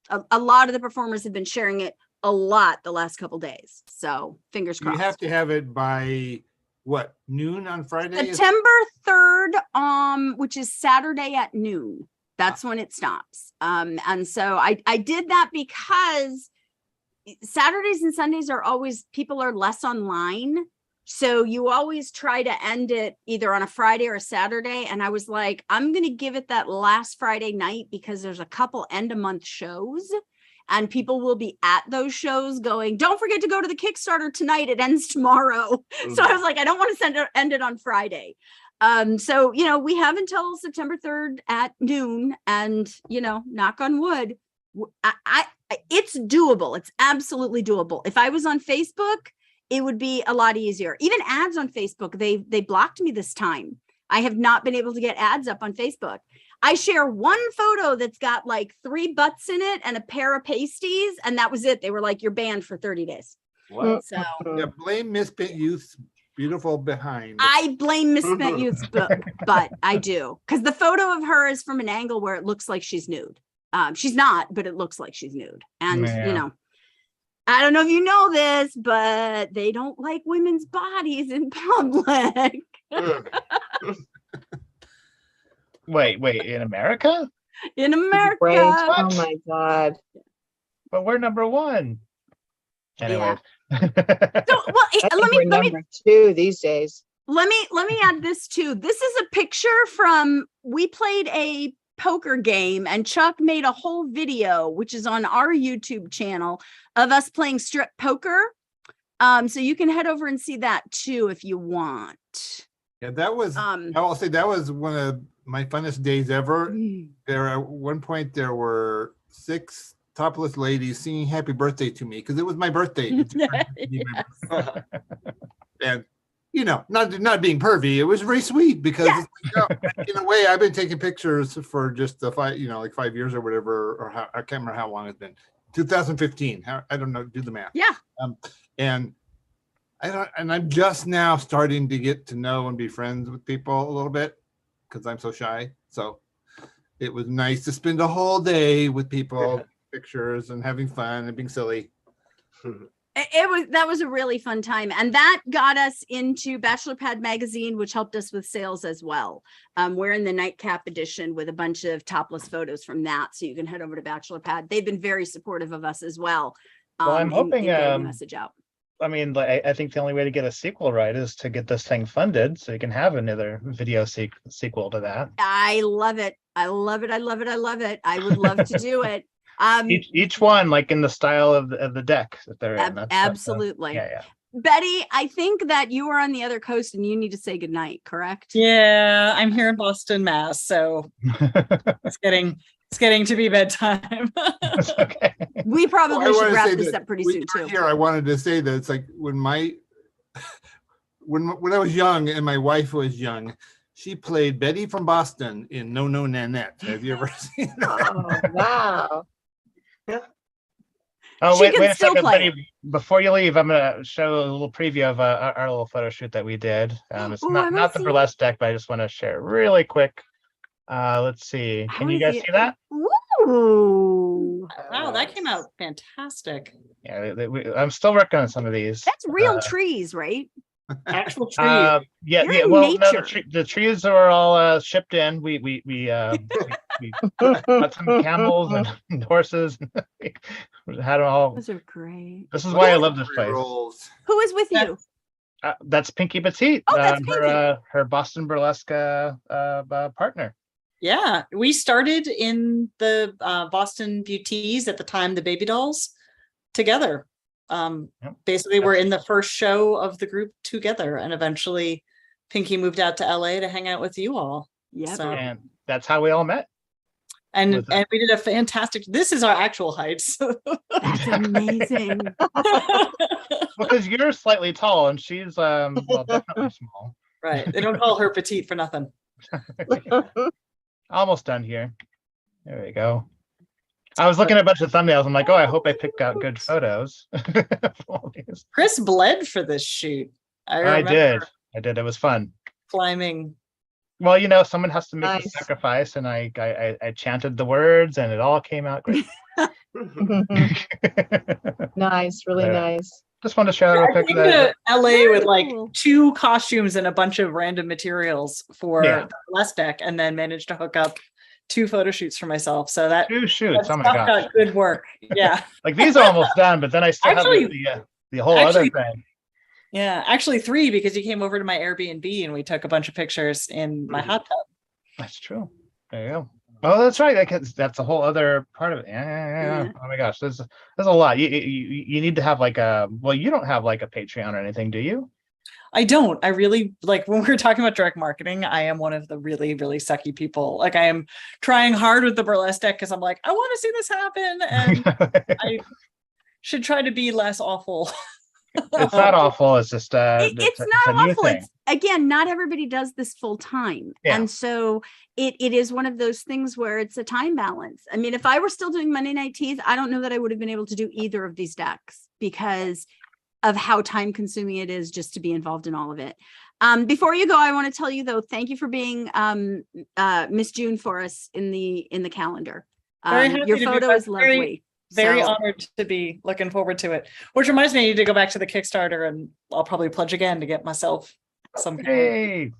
a lot of the performers have been sharing it a lot the last couple days. So fingers crossed. You have to have it by what, noon on Friday? September 3rd, which is Saturday at noon. That's when it stops. And so I did that because Saturdays and Sundays are always, people are less online. So you always try to end it either on a Friday or a Saturday. And I was like, I'm going to give it that last Friday night because there's a couple end of month shows. and people will be at those shows going, don't forget to go to the Kickstarter tonight. It ends tomorrow. So I was like, I don't want to end it on Friday. So, you know, we have until September 3rd at noon, and, you know, knock on wood, it's doable. It's absolutely doable. If I was on Facebook, it would be a lot easier. Even ads on Facebook, they blocked me this time. I have not been able to get ads up on Facebook. I share one photo that's got like 3 butts in it and a pair of pasties, and that was it. They were like, you're banned for 30 days. What? So yeah, blame Misspent Youth's beautiful behind. I blame Misspent Youth's but I do. Because the photo of her is from an angle where it looks like she's nude. She's not, but it looks like she's nude. And, you know, I don't know if you know this, but they don't like women's bodies in public. Wait, in America? In America. Right. Oh my God. But we're number 1. Anyway. So, well, let me number 2 these days. Let me add this too. This is a picture from, we played a poker game and Chuck made a whole video, which is on our YouTube channel, of us playing strip poker. So you can head over and see that too if you want. Yeah, that was, I'll say that was one of my funnest days ever. There at one point there were 6 topless ladies singing happy birthday to me because it was my birthday. And you know, not being pervy, it was very sweet because it's like, you know, in a way I've been taking pictures for just the 5 years or whatever, or I can't remember how long it's been. 2015. I don't know, do the math. Yeah. And I'm just now starting to get to know and be friends with people a little bit because I'm so shy. So it was nice to spend a whole day with people, pictures and having fun and being silly. That was a really fun time, and that got us into Bachelor Pad magazine, which helped us with sales as well. We're in the nightcap edition with a bunch of topless photos from that, so you can head over to Bachelor Pad. They've been very supportive of us as well. Well, I'm hoping getting the message out. I mean, I think the only way to get a sequel right is to get this thing funded, so you can have another video sequel to that. I love it. I love it. I love it. I love it. I would love to do it. Each one like in the style of the deck that they're in. Absolutely. Yeah. Betty, I think that you are on the other coast and you need to say goodnight, correct? Yeah, I'm here in Boston, Mass. So it's getting to be bedtime. Okay. We probably should wrap this up pretty soon too. Here, I wanted to say that it's like when I was young and my wife was young, she played Betty from Boston in No No Nanette. Have you ever seen that? Oh, wow. Oh, She wait can a still second, play. Betty. Before you leave, I'm going to show a little preview of our little photo shoot that we did. It's Ooh, I wanna not the see burlesque deck, but I just want to share really quick. Let's see. Can you guys see that? Ooh. Wow, that came out fantastic. Yeah, I'm still working on some of these. That's real trees, right? Actual trees. Yeah. You're Yeah. in Well, no, nature. the trees are all shipped in. We got some camels and horses. We had them all. Those are great. This is why I love this place. Who is with you? That's Pinky Petite. Oh, that's her Boston Burlesque partner. Yeah, we started in the Boston Beauties at the time, the Baby Dolls, together. Basically, we're in the first show of the group together, and eventually Pinky moved out to LA to hang out with you all. Yeah, And that's how we all met. And we did a fantastic. This is our actual heights. That's amazing. Because you're slightly tall and she's definitely small. Right. They don't call her petite for nothing. Almost done here. There we go. I was looking at a bunch of thumbnails. I'm like, oh, I hope I pick out good photos. Chris bled for this shoot. I did. It was fun. Climbing. Well, someone has to make the sacrifice, and I chanted the words, and it all came out great. Nice, really nice. Just want to show real I quick came that to LA with like 2 costumes and a bunch of random materials for the burlesque deck, and then managed to hook up 2 photo shoots for myself. So that 2 shoots. Oh my stuff gosh. got good work. Yeah. Like these are almost done, but then I still have the whole other thing. Yeah, actually 3, because you came over to my Airbnb and we took a bunch of pictures in my hot tub. That's true. There you go. Oh, that's right. That's a whole other part of it. Yeah. Oh my gosh, there's a lot. You need to have like a, well, you don't have like a Patreon or anything, do you? I don't. I really, like, when we're talking about direct marketing, I am one of the really, really sucky people. Like, I am trying hard with the burlesque deck because I'm like, I want to see this happen, and I should try to be less awful. It's not awful. It's just it's a not new awful. thing. It's, again, not everybody does this full time. Yeah. And so it is one of those things where it's a time balance. I mean, if I were still doing Monday Night Teas, I don't know that I would have been able to do either of these decks because of how time consuming it is just to be involved in all of it. Before you go, I want to tell you though, thank you for being Miss June for us in the calendar. Your photo is lovely. Very So- honored to be, looking forward to it. Which reminds me, I need to go back to the Kickstarter, and I'll probably pledge again to get myself some. Hey.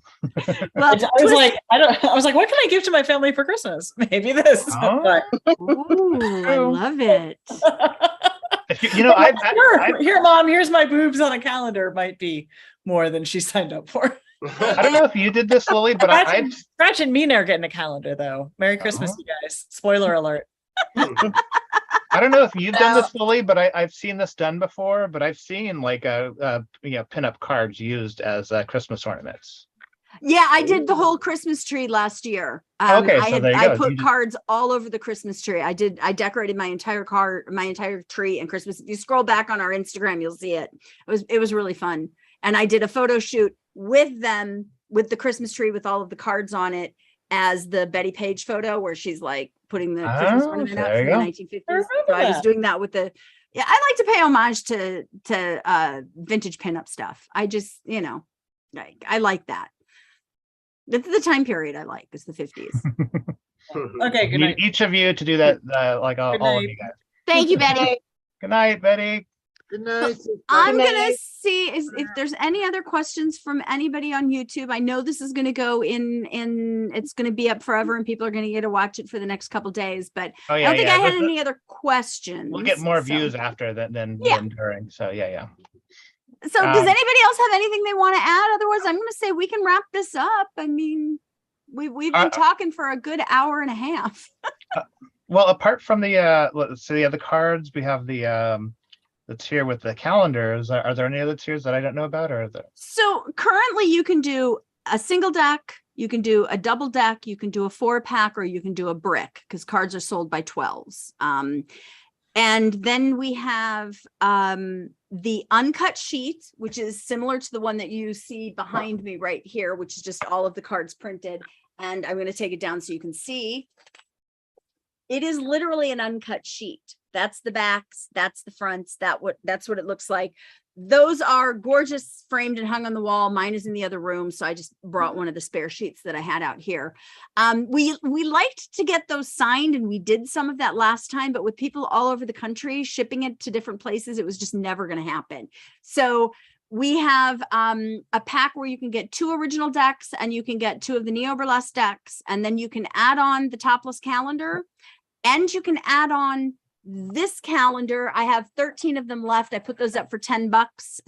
Well, I was like, I was like, what can I give to my family for Christmas? Maybe this. Oh. Ooh, I love it. You know, Here, Mom, here's my boobs on a calendar. Might be more than she signed up for. I don't know if you did this, Lily, but Scratch and me are getting a calendar though. Merry Christmas, you guys. Spoiler alert. I don't know if you've done this, Lily, but I've seen this done before. But I've seen like pinup cards used as Christmas ornaments. Yeah, I did the whole Christmas tree last year. Okay, so there you I go. put You did- cards all over the Christmas tree. I decorated my entire tree and Christmas. If you scroll back on our Instagram, you'll see it. It was really fun. And I did a photo shoot with them with the Christmas tree with all of the cards on it as the Betty Page photo where she's like putting the Christmas ornament up there from you the go. 1950s. So I was doing that with the I like to pay homage to vintage pinup stuff. I just, I like that. That's the time period I like is the 50s. Okay, good night. Each of you to do that, like all of you guys. Thank you, Betty. Good night, Betty. Good night. I'm gonna see if there's any other questions from anybody on YouTube. I know this is gonna go in it's gonna be up forever and people are gonna get to watch it for the next couple days, but Oh, yeah, I don't think yeah. I had any other questions. We'll get more so- views after than during. So yeah. So does anybody else have anything they want to add? Otherwise, I'm gonna say we can wrap this up. I mean, we've been talking for a good hour and a half. Well, apart from the cards, we have the tier with the calendars. Are there any other tiers that I don't know about, or are there? So currently you can do a single deck, you can do a double deck, you can do a 4-pack, or you can do a brick because cards are sold by 12s. And then we have the uncut sheet, which is similar to the one that you see behind me right here, which is just all of the cards printed. And I'm going to take it down so you can see. It is literally an uncut sheet. That's the backs, that's the fronts, that's what it looks like. Those are gorgeous, framed and hung on the wall. Mine is in the other room, so I just brought one of the spare sheets that I had out here. We liked to get those signed, and we did some of that last time, but with people all over the country shipping it to different places, it was just never going to happen. So we have a pack where you can get 2 original decks, and you can get 2 of the Neo Burlesque decks, and then you can add on the topless calendar, and you can add on this calendar. I have 13 of them left. I put those up for $10.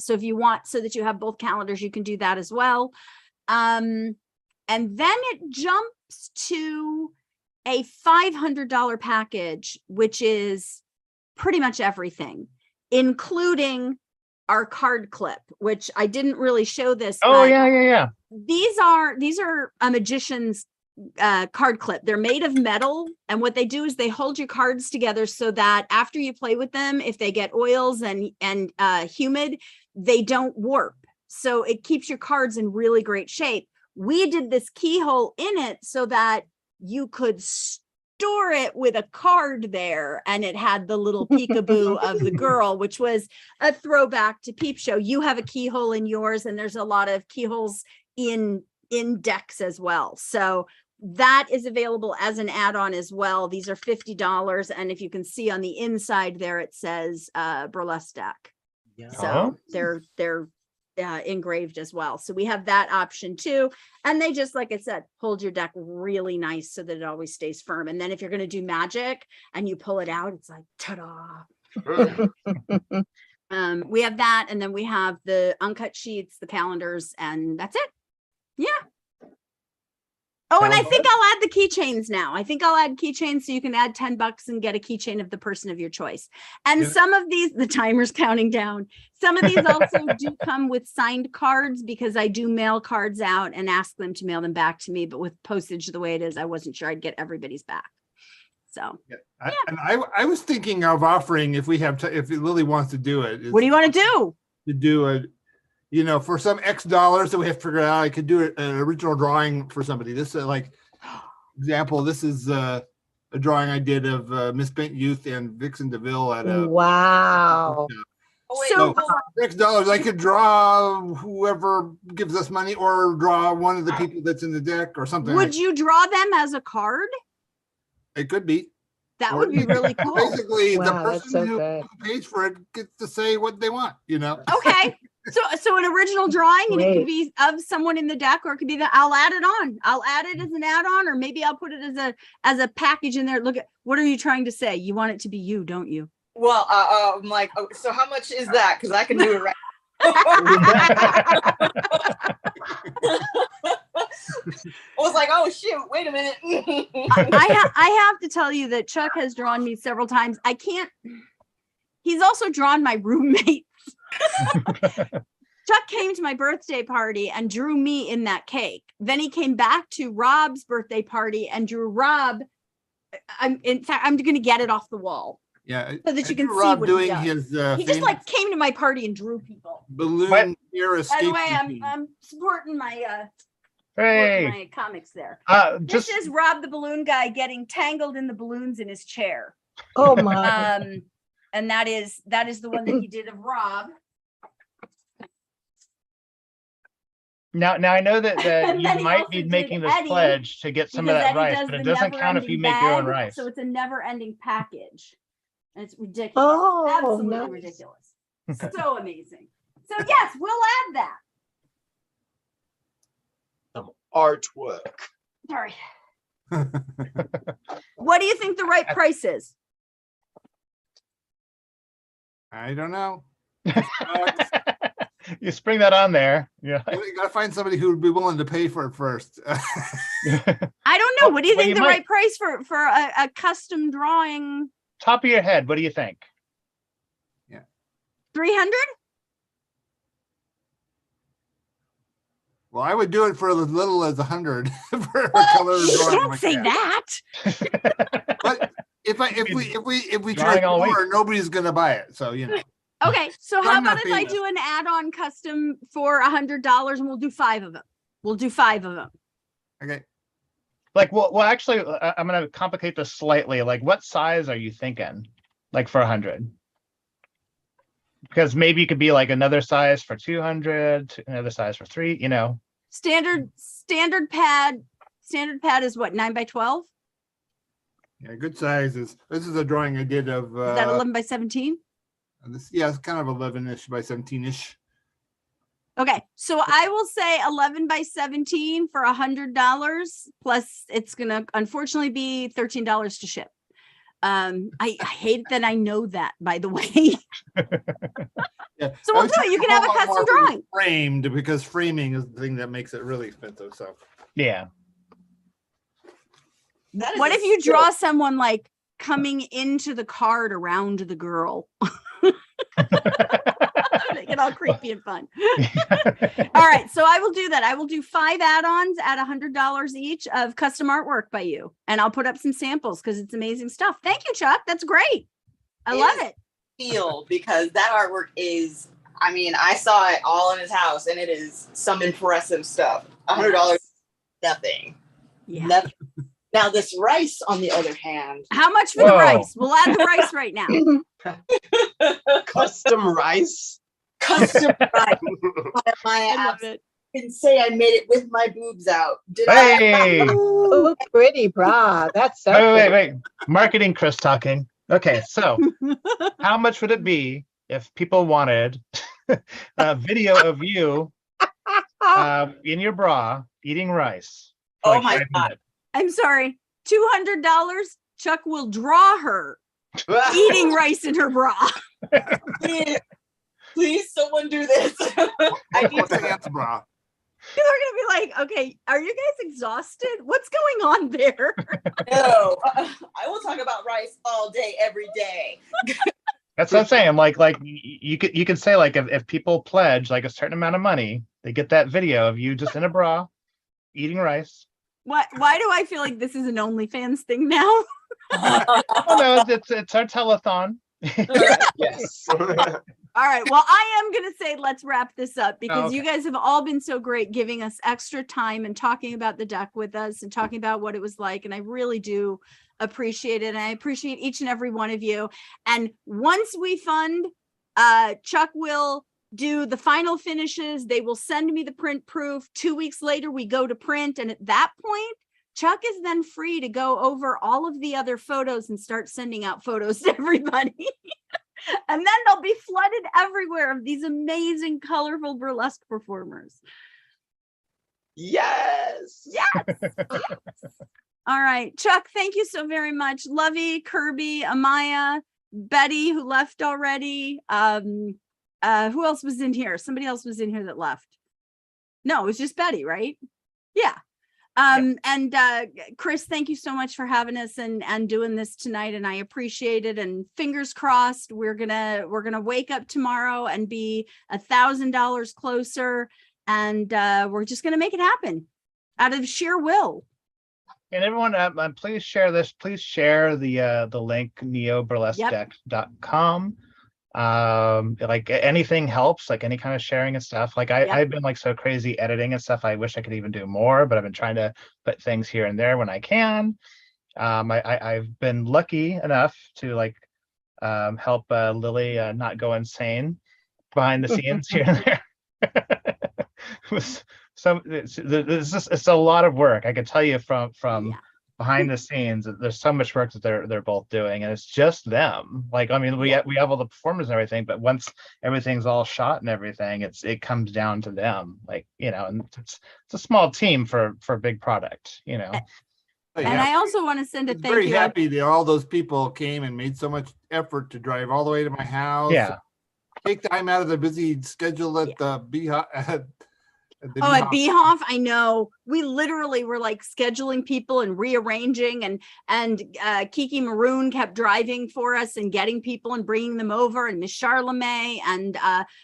So if you want, so that you have both calendars, you can do that as well. And then it jumps to a $500 package, which is pretty much everything, including our card clip, which I didn't really show this. Oh, but yeah. These are a magician's card clip. They're made of metal, and what they do is they hold your cards together so that after you play with them, if they get oils and humid, they don't warp. So it keeps your cards in really great shape. We did this keyhole in it so that you could store it with a card there, and it had the little peekaboo of the girl, which was a throwback to Peepshow. You have a keyhole in yours, and there's a lot of keyholes in decks as well. So that is available as an add-on as well. These are $50, and if you can see on the inside there, it says burlesque deck. Yeah. So they're engraved as well. So we have that option too, and they just, like I said, hold your deck really nice so that it always stays firm. And then if you're going to do magic and you pull it out, it's like ta-da. We have that, and then we have the uncut sheets, the calendars, and that's it. Yeah. Oh, and I Sounds think good. I'll add the keychains now. I think I'll add keychains so you can add $10 and get a keychain of the person of your choice. And Yeah. some of these, the timer's counting down. Some of these also do come with signed cards because I do mail cards out and ask them to mail them back to me. But with postage the way it is, I wasn't sure I'd get everybody's back. So And I was thinking of offering, if we have, if Lily wants to do it. what do you want to do? To do a, you know, for some X dollars that we have to figure out, I could do an original drawing for somebody. This like example, this is a drawing I did of Misspent Youth and Vixen DeVille at a Wow. so for X dollars I could draw whoever gives us money or draw one of the people that's in the deck or something. Would you draw them as a card? It could be. That Or- would be really cool. Basically, the Wow, that's person so who good. pays for it gets to say what they want, you know? Okay. So an original drawing, and it Great. could be of someone in the deck, or it could be that I'll add it on. I'll add it as an add-on, or maybe I'll put it as a package in there. Look at, what are you trying to say? You want it to be you, don't you? Well, I'm like, oh, so how much is that? Because I can do it right. I was like, oh shoot, wait a minute. I have to tell you that Chuck has drawn me several times. I can't. He's also drawn my roommates. Chuck came to my birthday party and drew me in that cake. Then he came back to Rob's birthday party and drew Rob. In fact, I'm going to get it off the wall Yeah. so that I you can drew see Rob what doing he does. his He just famous like came to my party and drew people. balloon air By escape the way, routine. I'm supporting my Hey, my comics there. just This is Rob the balloon guy getting tangled in the balloons in his chair. Oh my. And that is the one that he did of Rob. now I know that And you then he might also be did making this Eddie, pledge to get some of because that Eddie rice, does but it the doesn't count if you never-ending make your own bag, rice. So it's a never-ending package. And it's ridiculous. Oh, Absolutely nice. ridiculous. So amazing. So yes, we'll add that. Some artwork. Sorry. What do you think the right price is? I don't know. You spring that on there. Yeah. You gotta find somebody who would be willing to pay for it first. I don't know. What do you Well, think you the might- right price for a custom drawing? Top of your head, what do you think? 300? Well, I would do it for as little as 100 for a Well, color drawing don't like say that. that. But if we Drawing charge all week. more, nobody's gonna buy it. So you know. Okay, so how I'm not about if I famous. do an add-on custom for $100 and we'll do 5 of them? We'll do 5 of them. Okay. Like, well, actually, I'm gonna complicate this slightly. Like, what size are you thinking? Like for 100? Because maybe it could be like another size for 200, another size for 3. You know. Standard pad is what, 9 by 12? Yeah, good sizes. This is a drawing I did of Is that 11 by 17? this, yeah, it's kind of 11-ish by 17-ish. Okay, so I will say 11 by 17 for $100, plus it's gonna unfortunately be $13 to ship. I hate that I know that, by the way. Yeah. So I we'll was do it. You can have a thinking custom more drawing. framed, because framing is the thing that makes it really expensive. So Yeah. What if you draw someone like coming into the card around the girl? Make it all creepy and fun. All right, so I will do that. I will do 5 add-ons at $100 each of custom artwork by you, and I'll put up some samples because it's amazing stuff. Thank you, Chuck. That's great. I love it. Feel, because that artwork is, I mean, I saw it all in his house and it is some impressive stuff. $100, nothing. Yeah. Nothing. Now this rice, on the other hand. How much for the rice? We'll add the rice right now. Custom rice. Custom rice. I love it. Can say I made it with my boobs out. Did Hey. I? Oh, pretty bra. That's so Wait. Marketing Chris talking. Okay, so how much would it be if people wanted a video of you in your bra eating rice? for Oh like my 5 God. minutes? I'm sorry. $200. Chuck will draw her eating rice in her bra. Please, someone do this. I need What's a hands bra? gonna be like, okay, are you guys exhausted? What's going on there? No, I will talk about rice all day, every day. That's what I'm saying. Like you could say like if people pledge like a certain amount of money, they get that video of you just in a bra eating rice. Why do I feel like this is an OnlyFans thing now? Oh no, it's our telethon. Yes. All right. Well, I am going to say let's wrap this up because okay. you guys have all been so great giving us extra time and talking about the deck with us and talking about what it was like. And I really do appreciate it. And I appreciate each and every one of you. And once we fund, Chuck will do the final finishes. They will send me the print proof. 2 weeks later, we go to print. And at that point, Chuck is then free to go over all of the other photos and start sending out photos to everybody. And then they'll be flooded everywhere of these amazing, colorful burlesque performers. Yes. Yes. All right. Chuck, thank you so very much. Lovey, Kirby, Amaya, Betty, who left already. Who else was in here? Somebody else was in here that left. No, it was just Betty, right? Yeah. And Chris, thank you so much for having us and doing this tonight. And I appreciate it. And fingers crossed, we're gonna wake up tomorrow and be $1,000 closer. And we're just gonna make it happen out of sheer will. And everyone, please share this. Please share the link neoburlesquedeck.com. Like anything helps, like any kind of sharing and stuff. Like I've been like so crazy editing and stuff. I wish I could even do more, but I've been trying to put things here and there when I can. I've been lucky enough to like help Lily not go insane behind the scenes here and there. It's a lot of work. I can tell you from behind the scenes, there's so much work that they're both doing, and it's just them. Like, I mean, we have all the performers and everything, but once everything's all shot and everything, it comes down to them. Like, you know, and it's a small team for a big product, you know. And I also want to send a thank very you. happy that all those people came and made so much effort to drive all the way to my house. Yeah. Take time out of their busy schedule at the Beehive. At Beehoff, I know. We literally were like scheduling people and rearranging, and Kiki Maroon kept driving for us and getting people and bringing them over, and Miss Charlemagne and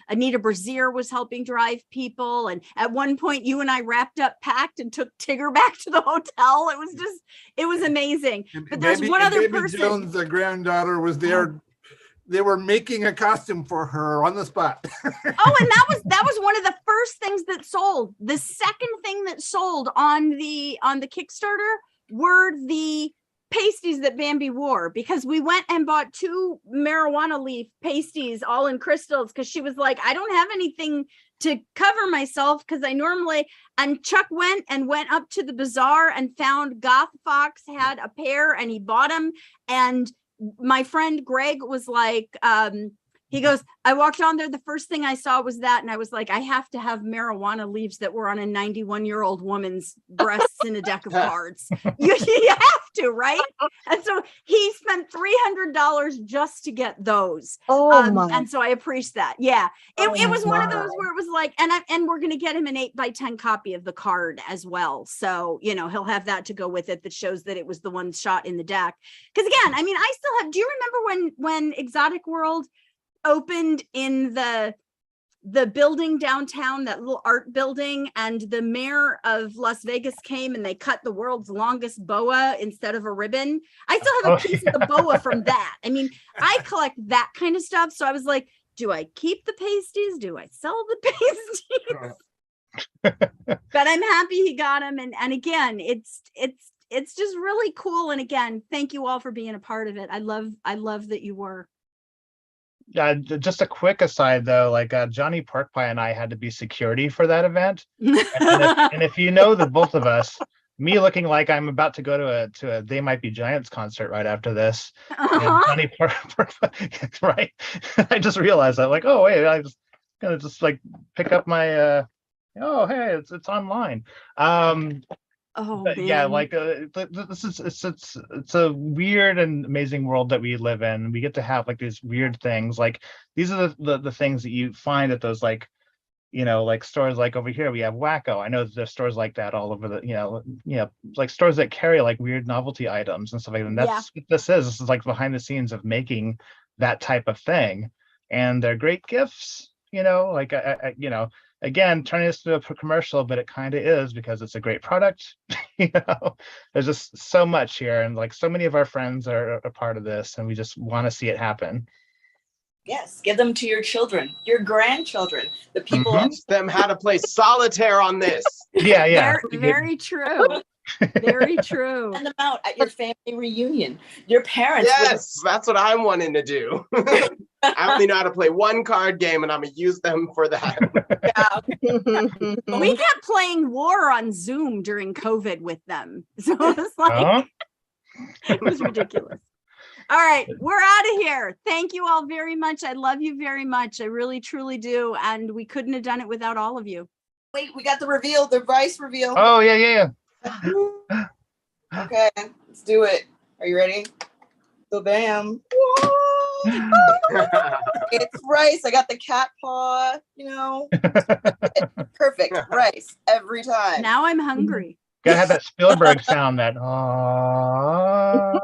Anita Brazier was helping drive people. And at one point, you and I wrapped up, packed, and took Tigger back to the hotel. It was amazing. But there's one other person. Jones, the granddaughter, was there. They were making a costume for her on the spot. Oh, and that was one of the first things that sold. The second thing that sold on the Kickstarter were the pasties that Bambi wore, because we went and bought 2 marijuana leaf pasties all in crystals, because she was like, I don't have anything to cover myself because I normally, and Chuck went up to the bazaar and found Goth Fox had a pair and he bought them. And my friend Greg was like, he goes, I walked on there. The first thing I saw was that. And I was like, I have to have marijuana leaves that were on a 91-year-old woman's breasts in a deck of cards. You have to, right? And so he spent $300 just to get those. And so I appreciate that. Yeah. It was one of those where it was like, and we're going to get him an 8x10 copy of the card as well. So, you know, he'll have that to go with it that shows that it was the one shot in the deck. Because again, I mean, I still have, do you remember when Exotic World opened in the building downtown, that little art building, and the mayor of Las Vegas came and they cut the world's longest boa instead of a ribbon? I still have a piece of the boa from that. I mean, I collect that kind of stuff. So I was like, do I keep the pasties? Do I sell the pasties? But I'm happy he got them. And again, it's just really cool. And again, thank you all for being a part of it. I love that you were. Just a quick aside though, like Johnny Porkpie and I had to be security for that event. and if you know the both of us, me looking like I'm about to go to a They Might Be Giants concert right after this. And Johnny Porkpie, right? I just realized that, like, oh wait, I was gonna just like pick up my oh hey, it's online. But yeah, like this is it's a weird and amazing world that we live in. We get to have like these weird things. Like these are the things that you find at those like like stores like over here we have Wacko. I know there's stores like that all over the, like stores that carry like weird novelty items and stuff like that. And that's what this is. This is like behind the scenes of making that type of thing, and they're great gifts. Like again, turning this into a commercial, but it kind of is because it's a great product. There's just so much here, and like so many of our friends are a part of this, and we just want to see it happen. Yes, give them to your children, your grandchildren, the people. Teach them how to play solitaire on this. Yeah. Very true. Very true. Send them out at your family reunion. Your parents. Yes, that's what I'm wanting to do. I only know how to play one card game, and I'm gonna use them for that. We kept playing War on Zoom during COVID with them, so it was like it was ridiculous. All right, we're out of here. Thank you all very much. I love you very much. I really, truly do. And we couldn't have done it without all of you. Wait, we got the reveal, the Vice reveal. Oh, yeah. Okay, let's do it. Are you ready? So bam. It's Rice. I got the cat paw, Perfect. Rice every time. Now I'm hungry. Gotta have that Spielberg sound, that Love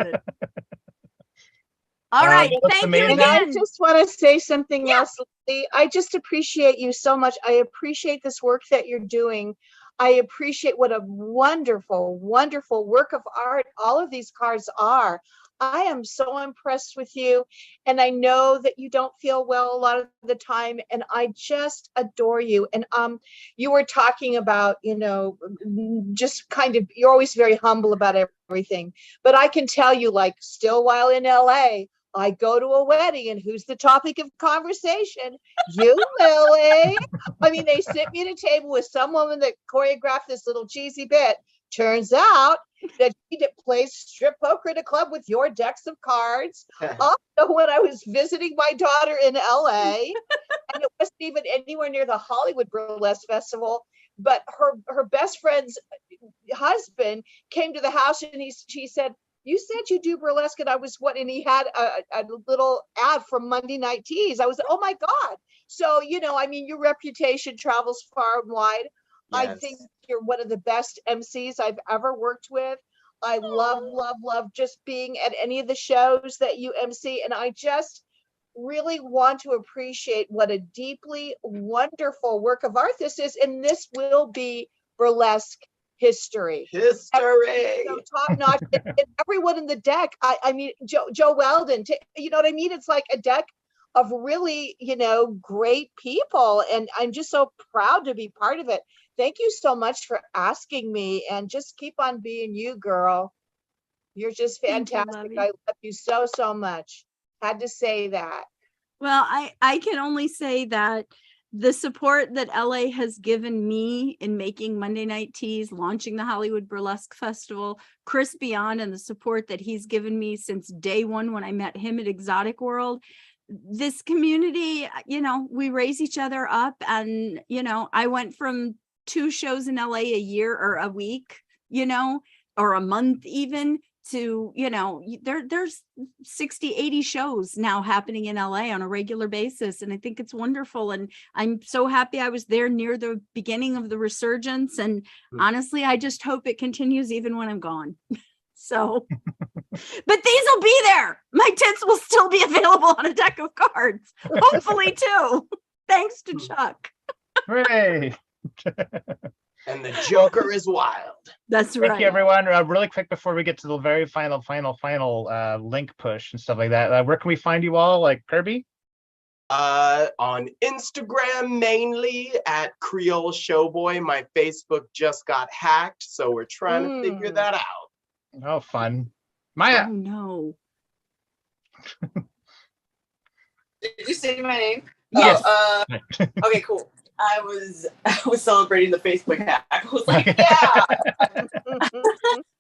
it. All right, thank you again. I just want to say something else, Lili. I just appreciate you so much. I appreciate this work that you're doing. I appreciate what a wonderful, wonderful work of art all of these cards are. I am so impressed with you, and I know that you don't feel well a lot of the time, and I just adore you. And you were talking about, just kind of, you're always very humble about everything, but I can tell you, like, still while in LA, I go to a wedding, and who's the topic of conversation? You, Lili. I mean, they sit me at a table with some woman that choreographed this little cheesy bit. Turns out that she plays strip poker at a club with your decks of cards. Also, when I was visiting my daughter in LA, and it wasn't even anywhere near the Hollywood Burlesque Festival, but her best friend's husband came to the house, and she said, "You said you do burlesque," and I was and he had a little ad from Monday Night Teas. I was, oh my God. So, your reputation travels far and wide. Yes. I think you're one of the best MCs I've ever worked with. I love just being at any of the shows that you MC. And I just really want to appreciate what a deeply wonderful work of art this is. And this will be burlesque history. So top notch. And everyone in the deck, I mean, Joe Weldon, you know what I mean? It's like a deck of really, great people. And I'm just so proud to be part of it. Thank you so much for asking me, and just keep on being you, girl. You're just fantastic. I love you so, so much. Had to say that. Well, I can only say that the support that LA has given me in making Monday Night Teas, launching the Hollywood Burlesque Festival, Chris Beyond, and the support that he's given me since day one when I met him at Exotic World. This community, we raise each other up, and, I went from 2 shows in LA a year or a week, or a month even, to, there's 60, 80 shows now happening in LA on a regular basis. And I think it's wonderful. And I'm so happy I was there near the beginning of the resurgence. And honestly, I just hope it continues even when I'm gone. So, but these will be there. My tits will still be available on a deck of cards, hopefully too. Thanks to Chuck. Hooray. And the Joker is wild. That's right. Thank you, everyone. Really quick before we get to the very final link push and stuff like that. Where can we find you all? Like Kirby? On Instagram mainly at Creole Showboy. My Facebook just got hacked, so we're trying to figure that out. Oh, fun. Maya. Oh no. Did you say my name? Yes. Okay, cool. I was celebrating the Facebook hack. I was like, yeah.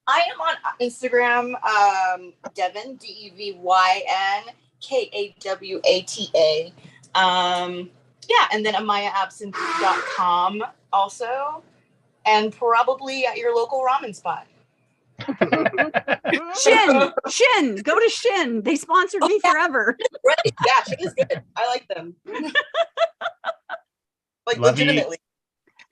I am on Instagram, Devyn, DEVYN KAWATA. Yeah, and then AmayaAbsinthe.com also, and probably at your local ramen spot. Shin, go to Shin. They sponsored me forever. Right. Yeah, she is good. I like them. Like Lovey. legitimately.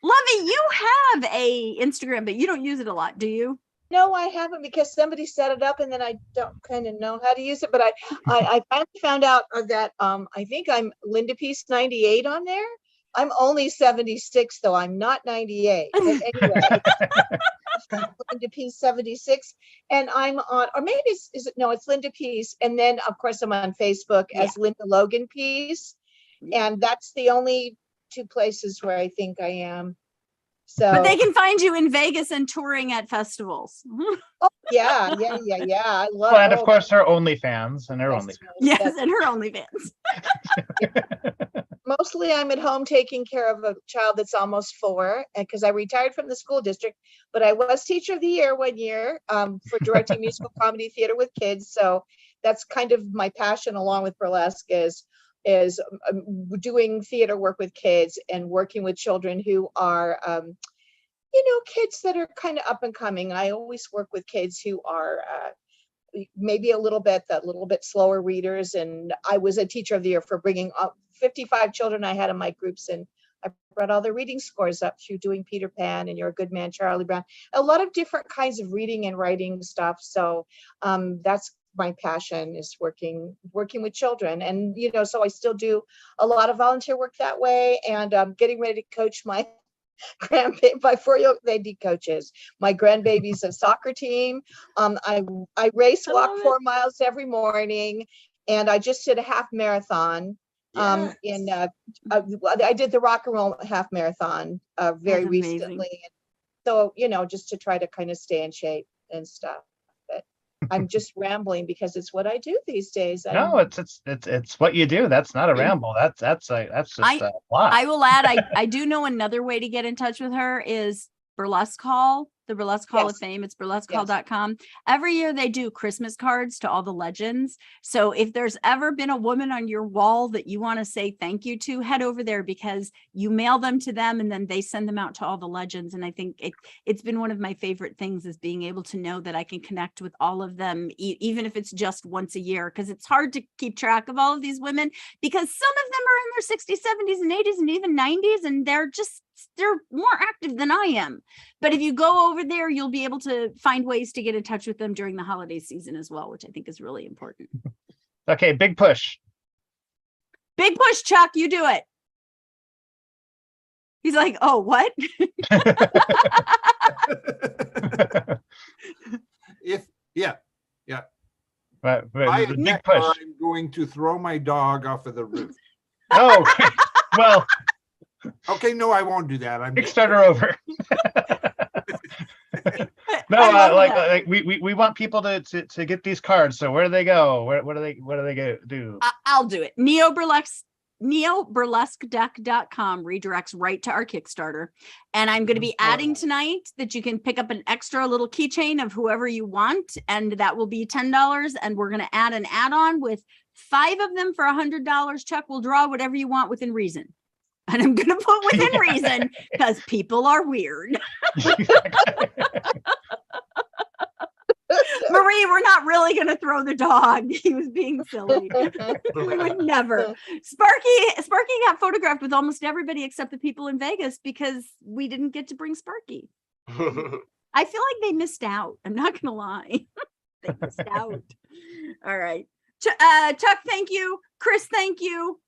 Lovey, you have a Instagram, but you don't use it a lot, do you? No, I haven't because somebody set it up and then I don't kind of know how to use it. But I finally found out that I think I'm Linda Peace 98 on there. I'm only 76 though. I'm not 98. But anyway, Linda Peace 76, and I'm on, or maybe it's Linda Peace, and then of course I'm on Facebook as Linda Logan Peace, and that's the only two places where I think I am. So, but they can find you in Vegas and touring at festivals. Oh, yeah. I love. Well, and of course her OnlyFans and her OnlyFans. Yes, and her OnlyFans. Mostly I'm at home taking care of a child that's almost 4, because I retired from the school district, but I was teacher of the year one year for directing musical comedy theater with kids. So that's kind of my passion, along with burlesque, is doing theater work with kids and working with children who are, kids that are kind of up and coming. I always work with kids who are maybe a little bit slower readers. And I was a teacher of the year for bringing up 55 children I had in my groups, and I brought all their reading scores up through doing Peter Pan and You're a Good Man, Charlie Brown, a lot of different kinds of reading and writing stuff. So that's my passion, is working with children. And so I still do a lot of volunteer work that way, and getting ready to coach my grandbaby, my 4-year-old lady coaches my grandbaby's a soccer team. I race walk 4 miles every morning, and I just did a half marathon. I did the rock and roll half marathon very recently. So just to try to kind of stay in shape and stuff. But I'm just rambling because it's what I do these days. No, it's what you do. That's not a ramble. That's just a lot. I will add, I do know another way to get in touch with her is Burlesque Hall, the Burlesque Hall of Fame. It's burlesquehall.com. Every year they do Christmas cards to all the legends. So if there's ever been a woman on your wall that you want to say thank you to, head over there, because you mail them to them and then they send them out to all the legends. And I think it's been one of my favorite things, is being able to know that I can connect with all of them, even if it's just once a year, because it's hard to keep track of all of these women, because some of them are in their 60s, 70s, and 80s, and even 90s, and they're more active than I am. But if you go over there, you'll be able to find ways to get in touch with them during the holiday season as well, which I think is really important. Okay, big push. Big push, Chuck, you do it. He's like, oh, what? But big push. I'm going to throw my dog off of the roof. Oh, okay. Well. Okay, no, I won't do that. I'm Kickstarter over. No, we want people to get these cards. So where do they go? What do they do? I'll do it. Neo Burlesque Deck.com redirects right to our Kickstarter. And I'm going to be adding tonight that you can pick up an extra little keychain of whoever you want, and that will be $10. And we're going to add an add-on with 5 of them for $100. Chuck will draw whatever you want within reason. And I'm going to put within reason, because people are weird. Marie, we're not really going to throw the dog. He was being silly. We would never. Sparky got photographed with almost everybody except the people in Vegas, because we didn't get to bring Sparky. I feel like they missed out. I'm not going to lie. They missed out. All right. Chuck, thank you. Chris, thank you.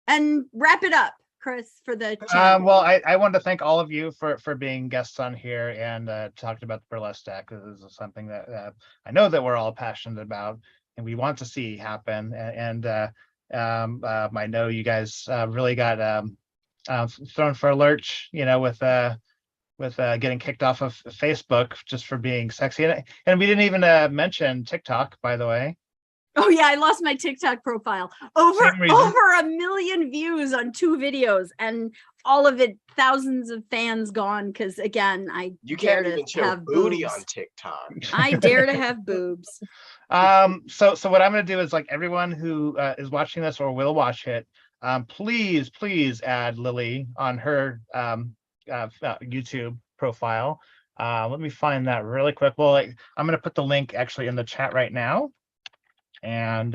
And wrap it up, Chris, for the well, I wanted to thank all of you for being guests on here and talked about the burlesque deck. This is something that I know that we're all passionate about and we want to see happen. And I know you guys really got thrown for a lurch, with getting kicked off of Facebook just for being sexy. And we didn't even mention TikTok, by the way. Oh yeah, I lost my TikTok profile. Over 1 million views on 2 videos, and all of it, thousands of fans gone. Because again, you can't even show booty on TikTok. I dare to have boobs. So what I'm going to do is, like, everyone who is watching this or will watch it, please add Lili on her YouTube profile. Let me find that really quick. Well, like, I'm going to put the link actually in the chat right now. And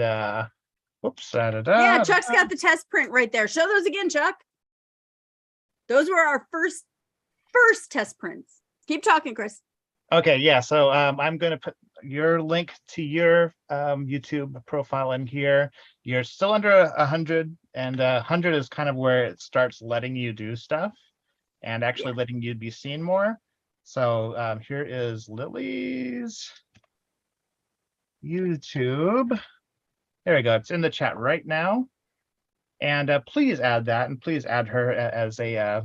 whoops. Yeah, Chuck's got the test print right there. Show those again, Chuck. Those were our first test prints. Keep talking, Chris. Okay, yeah. So I'm going to put your link to your YouTube profile in here. You're still under 100, and 100 is kind of where it starts letting you do stuff and actually letting you be seen more. So here is Lily's YouTube. There we go. It's in the chat right now. And please add that, and please add her as a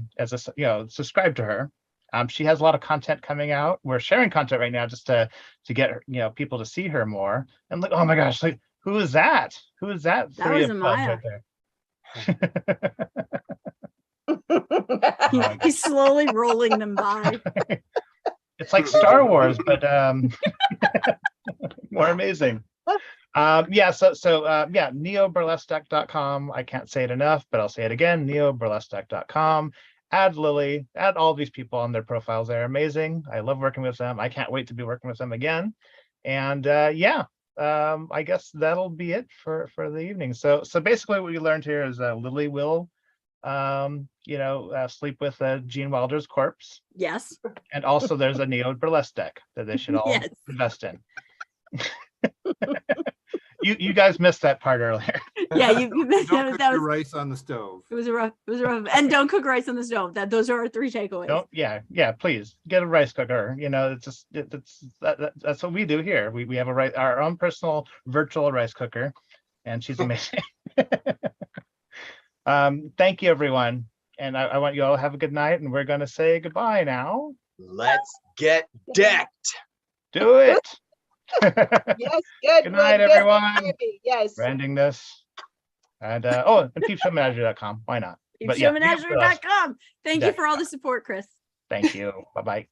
subscribe to her. She has a lot of content coming out. We're sharing content right now just to get people to see her more. And look, oh my gosh, like, who is that? Who is that? That was Amaya. Right there. He's slowly rolling them by. It's like Star Wars, but more amazing. neoburlesquedeck.com. I can't say it enough, but I'll say it again. neoburlesquedeck.com. Add Lily, add all these people on their profiles. They're amazing. I love working with them. I can't wait to be working with them again. And I guess that'll be it for the evening. So basically what we learned here is Lily will sleep with Gene Wilder's corpse. Yes. And also there's a Neo Burlesque deck that they should all invest in. You guys missed that part earlier. Yeah, you missed Don't that. cook your rice on the stove. It was a rough, and don't cook rice on the stove. Those are our 3 takeaways. Please get a rice cooker. That's what we do here. We have our own personal virtual rice cooker, and she's amazing. Thank you, everyone, and I want you all to have a good night, and we're going to say goodbye now. Let's get decked. Do it. Yes, good night, everyone. Yes. We're ending this. And and peepshowmenagerie.com. Why not? Peepshowmenagerie.com. Thank you for all the support, Chris. Thank you. Bye-bye.